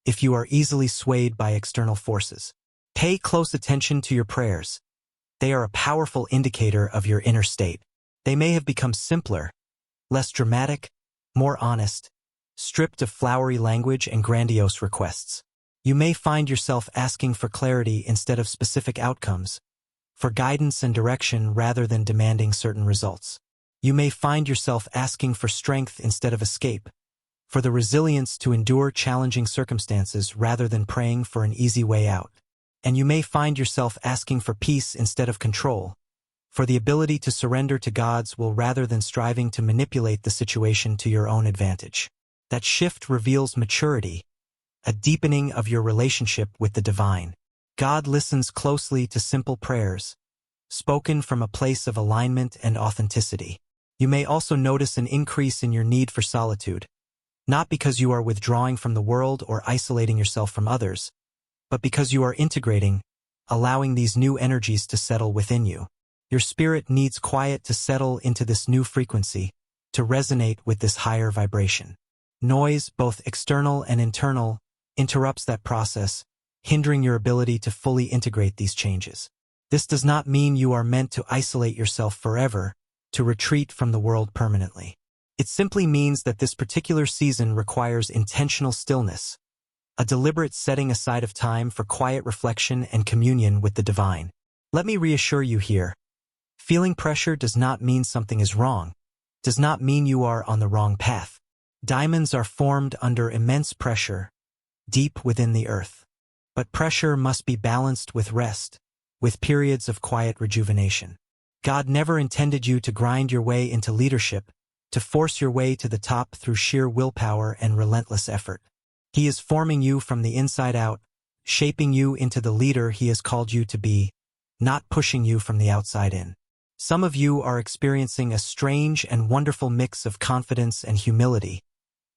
if you are easily swayed by external forces. Pay close attention to your prayers. They are a powerful indicator of your inner state. They may have become simpler, less dramatic, more honest, stripped of flowery language and grandiose requests. You may find yourself asking for clarity instead of specific outcomes, for guidance and direction rather than demanding certain results. You may find yourself asking for strength instead of escape, for the resilience to endure challenging circumstances rather than praying for an easy way out. And you may find yourself asking for peace instead of control, for the ability to surrender to God's will rather than striving to manipulate the situation to your own advantage. That shift reveals maturity, a deepening of your relationship with the divine. God listens closely to simple prayers, spoken from a place of alignment and authenticity. You may also notice an increase in your need for solitude, not because you are withdrawing from the world or isolating yourself from others, but because you are integrating, allowing these new energies to settle within you. Your spirit needs quiet to settle into this new frequency, to resonate with this higher vibration. Noise, both external and internal, interrupts that process, hindering your ability to fully integrate these changes. This does not mean you are meant to isolate yourself forever, to retreat from the world permanently. It simply means that this particular season requires intentional stillness, a deliberate setting aside of time for quiet reflection and communion with the divine. Let me reassure you here. Feeling pressure does not mean something is wrong, does not mean you are on the wrong path. Diamonds are formed under immense pressure, deep within the earth. But pressure must be balanced with rest, with periods of quiet rejuvenation. God never intended you to grind your way into leadership, to force your way to the top through sheer willpower and relentless effort. He is forming you from the inside out, shaping you into the leader He has called you to be, not pushing you from the outside in. Some of you are experiencing a strange and wonderful mix of confidence and humility,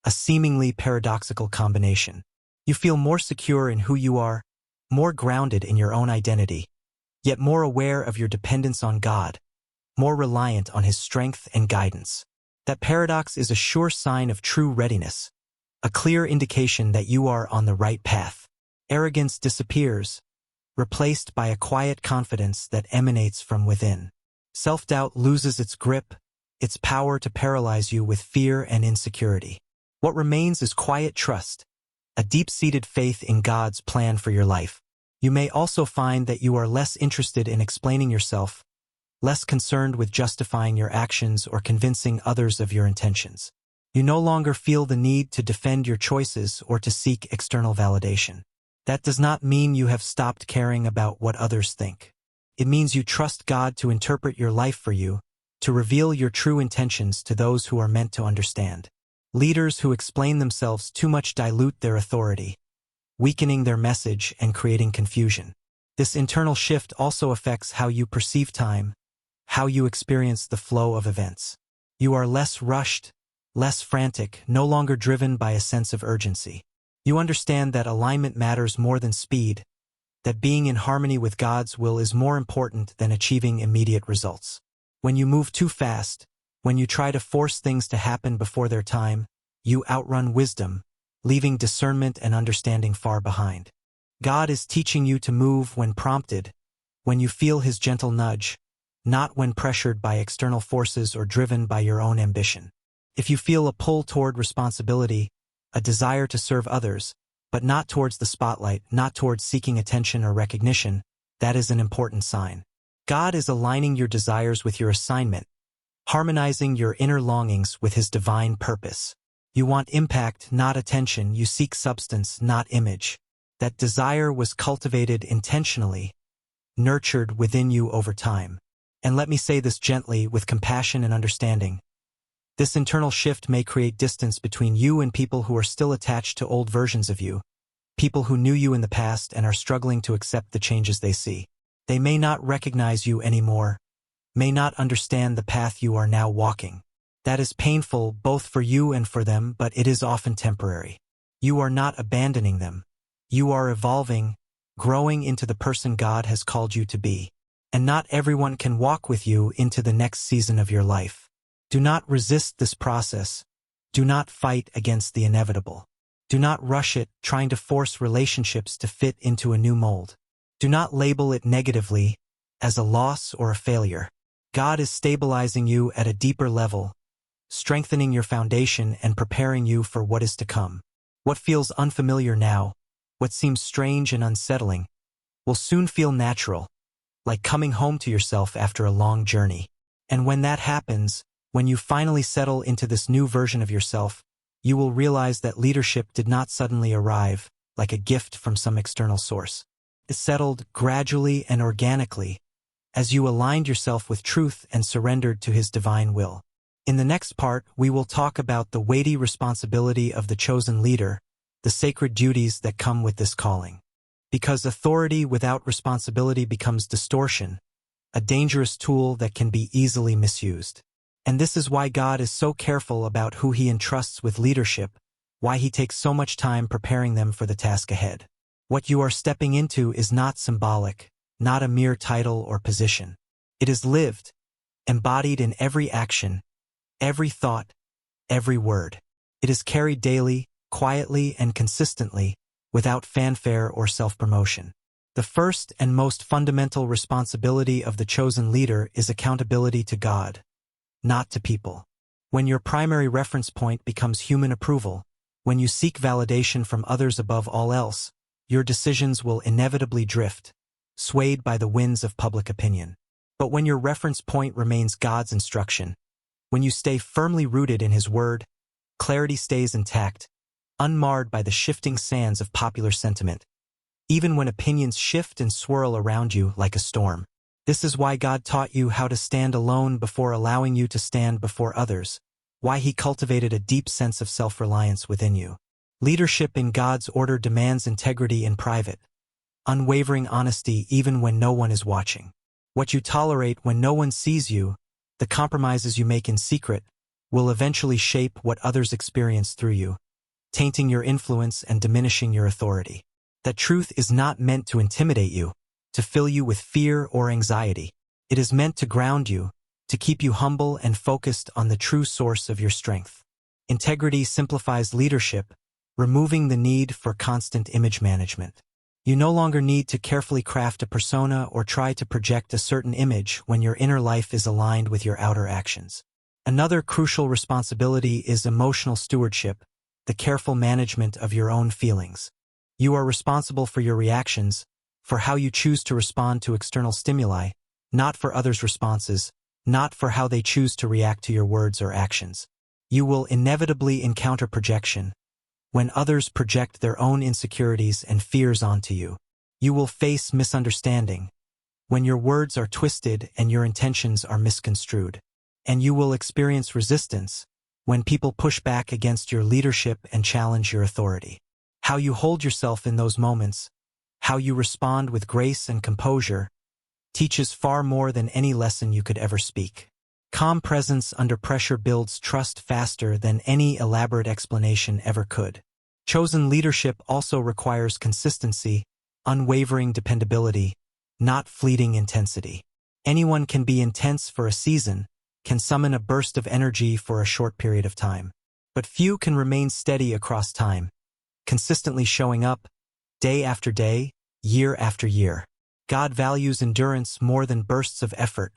a seemingly paradoxical combination. You feel more secure in who you are, more grounded in your own identity, yet more aware of your dependence on God, more reliant on His strength and guidance. That paradox is a sure sign of true readiness, a clear indication that you are on the right path. Arrogance disappears, replaced by a quiet confidence that emanates from within. Self-doubt loses its grip, its power to paralyze you with fear and insecurity. What remains is quiet trust, a deep-seated faith in God's plan for your life. You may also find that you are less interested in explaining yourself, less concerned with justifying your actions or convincing others of your intentions. You no longer feel the need to defend your choices or to seek external validation. That does not mean you have stopped caring about what others think. It means you trust God to interpret your life for you, to reveal your true intentions to those who are meant to understand. Leaders who explain themselves too much dilute their authority, weakening their message and creating confusion. This internal shift also affects how you perceive time, how you experience the flow of events. You are less rushed, less frantic, no longer driven by a sense of urgency. You understand that alignment matters more than speed, that being in harmony with God's will is more important than achieving immediate results. When you move too fast, when you try to force things to happen before their time, you outrun wisdom, leaving discernment and understanding far behind. God is teaching you to move when prompted, when you feel His gentle nudge, not when pressured by external forces or driven by your own ambition. If you feel a pull toward responsibility, a desire to serve others, but not towards the spotlight, not towards seeking attention or recognition, that is an important sign. God is aligning your desires with your assignment, harmonizing your inner longings with His divine purpose. You want impact, not attention. You seek substance, not image. That desire was cultivated intentionally, nurtured within you over time. And let me say this gently, with compassion and understanding. This internal shift may create distance between you and people who are still attached to old versions of you, people who knew you in the past and are struggling to accept the changes they see. They may not recognize you anymore, may not understand the path you are now walking. That is painful both for you and for them, but it is often temporary. You are not abandoning them. You are evolving, growing into the person God has called you to be. And not everyone can walk with you into the next season of your life. Do not resist this process. Do not fight against the inevitable. Do not rush it, trying to force relationships to fit into a new mold. Do not label it negatively. as a loss or a failure. God is stabilizing you at a deeper level, strengthening your foundation and preparing you for what is to come. What feels unfamiliar now, what seems strange and unsettling, will soon feel natural, like coming home to yourself after a long journey. And when that happens, when you finally settle into this new version of yourself, you will realize that leadership did not suddenly arrive, like a gift from some external source. It settled gradually and organically, as you aligned yourself with truth and surrendered to His divine will. In the next part, we will talk about the weighty responsibility of the chosen leader, the sacred duties that come with this calling. Because authority without responsibility becomes distortion, a dangerous tool that can be easily misused. And this is why God is so careful about who He entrusts with leadership, why He takes so much time preparing them for the task ahead. What you are stepping into is not symbolic, not a mere title or position. It is lived, embodied in every action, every thought, every word. It is carried daily, quietly and consistently, without fanfare or self-promotion. The first and most fundamental responsibility of the chosen leader is accountability to God, not to people. When your primary reference point becomes human approval, when you seek validation from others above all else, your decisions will inevitably drift, swayed by the winds of public opinion. But when your reference point remains God's instruction, when you stay firmly rooted in His word, clarity stays intact, unmarred by the shifting sands of popular sentiment, even when opinions shift and swirl around you like a storm. This is why God taught you how to stand alone before allowing you to stand before others, why He cultivated a deep sense of self-reliance within you. Leadership in God's order demands integrity in private, unwavering honesty even when no one is watching. What you tolerate when no one sees you, the compromises you make in secret, will eventually shape what others experience through you, tainting your influence and diminishing your authority. That truth is not meant to intimidate you, to fill you with fear or anxiety. It is meant to ground you, to keep you humble and focused on the true source of your strength. Integrity simplifies leadership, removing the need for constant image management. You no longer need to carefully craft a persona or try to project a certain image when your inner life is aligned with your outer actions. Another crucial responsibility is emotional stewardship, the careful management of your own feelings. You are responsible for your reactions, for how you choose to respond to external stimuli, not for others' responses, not for how they choose to react to your words or actions. You will inevitably encounter projection, when others project their own insecurities and fears onto you. You will face misunderstanding, when your words are twisted and your intentions are misconstrued. And you will experience resistance, when people push back against your leadership and challenge your authority. How you hold yourself in those moments, how you respond with grace and composure, teaches far more than any lesson you could ever speak. Calm presence under pressure builds trust faster than any elaborate explanation ever could. Chosen leadership also requires consistency, unwavering dependability, not fleeting intensity. Anyone can be intense for a season, can summon a burst of energy for a short period of time. But few can remain steady across time, consistently showing up, day after day, year after year. God values endurance more than bursts of effort,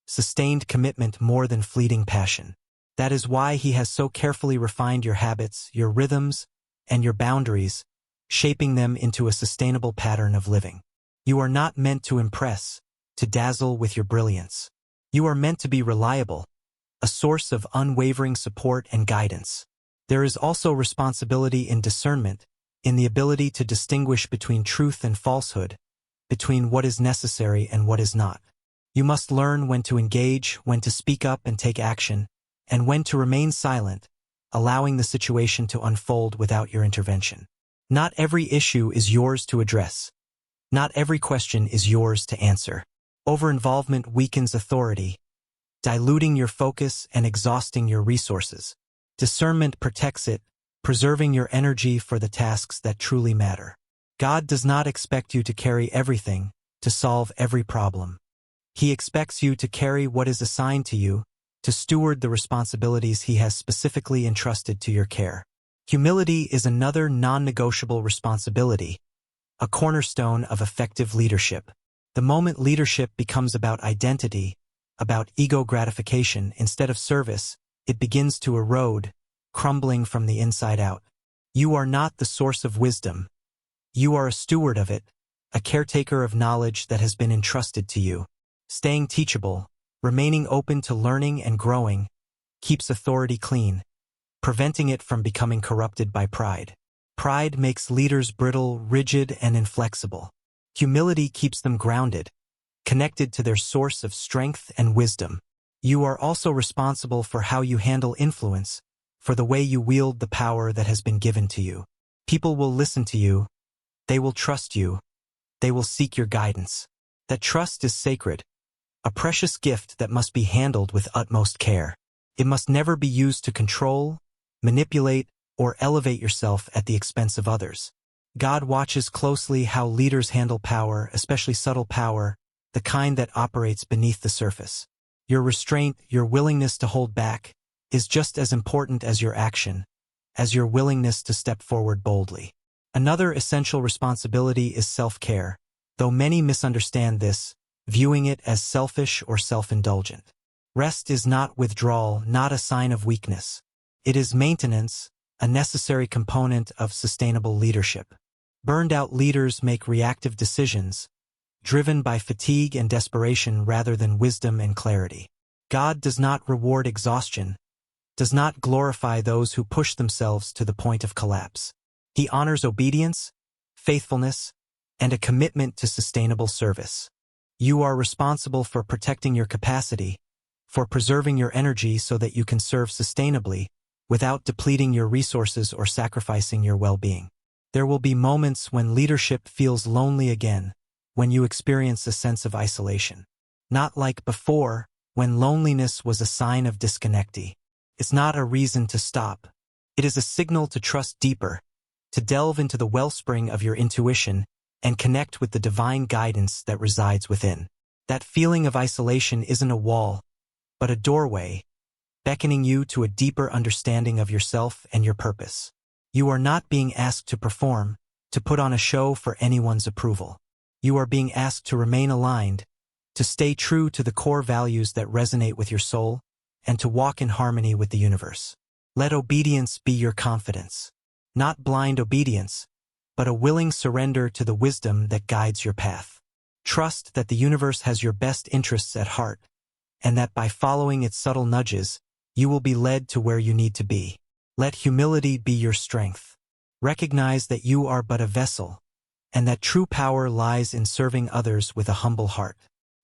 sustained commitment more than fleeting passion. That is why He has so carefully refined your habits, your rhythms, and your boundaries, shaping them into a sustainable pattern of living. You are not meant to impress, to dazzle with your brilliance. You are meant to be reliable, a source of unwavering support and guidance. There is also responsibility in discernment, in the ability to distinguish between truth and falsehood, between what is necessary and what is not. You must learn when to engage, when to speak up and take action, and when to remain silent, allowing the situation to unfold without your intervention. Not every issue is yours to address. Not every question is yours to answer. Over-involvement weakens authority, diluting your focus and exhausting your resources. Discernment protects it, preserving your energy for the tasks that truly matter. God does not expect you to carry everything, to solve every problem. He expects you to carry what is assigned to you, to steward the responsibilities He has specifically entrusted to your care. Humility is another non-negotiable responsibility, a cornerstone of effective leadership. The moment leadership becomes about identity, about ego gratification instead of service, it begins to erode, crumbling from the inside out. You are not the source of wisdom. You are a steward of it, a caretaker of knowledge that has been entrusted to you. Staying teachable, remaining open to learning and growing, keeps authority clean, preventing it from becoming corrupted by pride. Pride makes leaders brittle, rigid, and inflexible. Humility keeps them grounded, connected to their source of strength and wisdom. You are also responsible for how you handle influence, for the way you wield the power that has been given to you. People will listen to you. They will trust you. They will seek your guidance. That trust is sacred, a precious gift that must be handled with utmost care. It must never be used to control, manipulate, or elevate yourself at the expense of others. God watches closely how leaders handle power, especially subtle power, the kind that operates beneath the surface. Your restraint, your willingness to hold back, is just as important as your action, as your willingness to step forward boldly. Another essential responsibility is self-care, though many misunderstand this, viewing it as selfish or self-indulgent. Rest is not withdrawal, not a sign of weakness. It is maintenance, a necessary component of sustainable leadership. Burned-out leaders make reactive decisions, driven by fatigue and desperation rather than wisdom and clarity. God does not reward exhaustion, does not glorify those who push themselves to the point of collapse. He honors obedience, faithfulness, and a commitment to sustainable service. You are responsible for protecting your capacity, for preserving your energy so that you can serve sustainably, without depleting your resources or sacrificing your well-being. There will be moments when leadership feels lonely again, when you experience a sense of isolation. Not like before, when loneliness was a sign of disconnecting. It's not a reason to stop. It is a signal to trust deeper, to delve into the wellspring of your intuition and connect with the divine guidance that resides within. That feeling of isolation isn't a wall, but a doorway, beckoning you to a deeper understanding of yourself and your purpose. You are not being asked to perform, to put on a show for anyone's approval. You are being asked to remain aligned, to stay true to the core values that resonate with your soul, and to walk in harmony with the universe. Let obedience be your confidence. Not blind obedience, but a willing surrender to the wisdom that guides your path. Trust that the universe has your best interests at heart, and that by following its subtle nudges, you will be led to where you need to be. Let humility be your strength. Recognize that you are but a vessel, and that true power lies in serving others with a humble heart.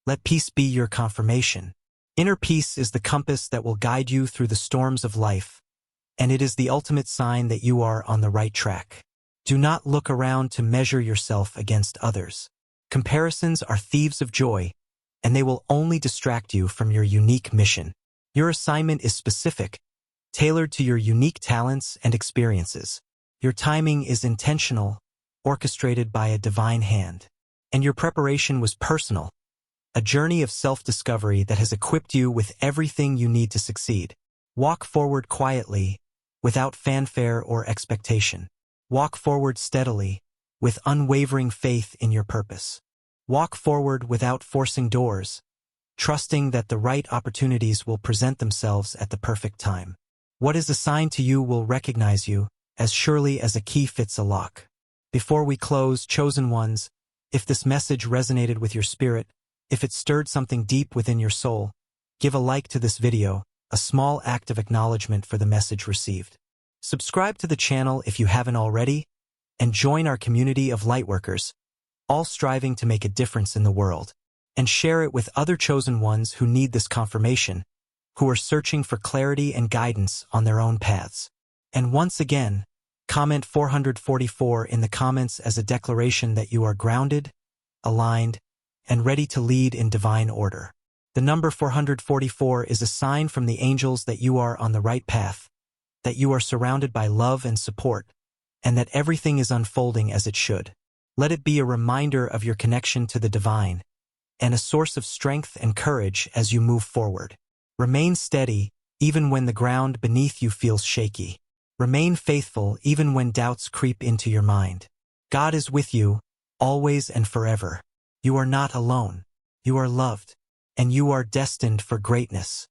Let peace be your confirmation. Inner peace is the compass that will guide you through the storms of life, and it is the ultimate sign that you are on the right track. Do not look around to measure yourself against others. Comparisons are thieves of joy, and they will only distract you from your unique mission. Your assignment is specific, tailored to your unique talents and experiences. Your timing is intentional, orchestrated by a divine hand. And your preparation was personal, a journey of self-discovery that has equipped you with everything you need to succeed. Walk forward quietly, without fanfare or expectation. Walk forward steadily, with unwavering faith in your purpose. Walk forward without forcing doors, trusting that the right opportunities will present themselves at the perfect time. What is assigned to you will recognize you, as surely as a key fits a lock. Before we close, chosen ones, if this message resonated with your spirit, if it stirred something deep within your soul, give a like to this video, a small act of acknowledgement for the message received. Subscribe to the channel if you haven't already, and join our community of lightworkers, all striving to make a difference in the world. And share it with other chosen ones who need this confirmation, who are searching for clarity and guidance on their own paths. And once again, comment 444 in the comments as a declaration that you are grounded, aligned, and ready to lead in divine order. The number 444 is a sign from the angels that you are on the right path, that you are surrounded by love and support, and that everything is unfolding as it should. Let it be a reminder of your connection to the divine, and a source of strength and courage as you move forward. Remain steady, even when the ground beneath you feels shaky. Remain faithful, even when doubts creep into your mind. God is with you, always and forever. You are not alone. You are loved. And you are destined for greatness.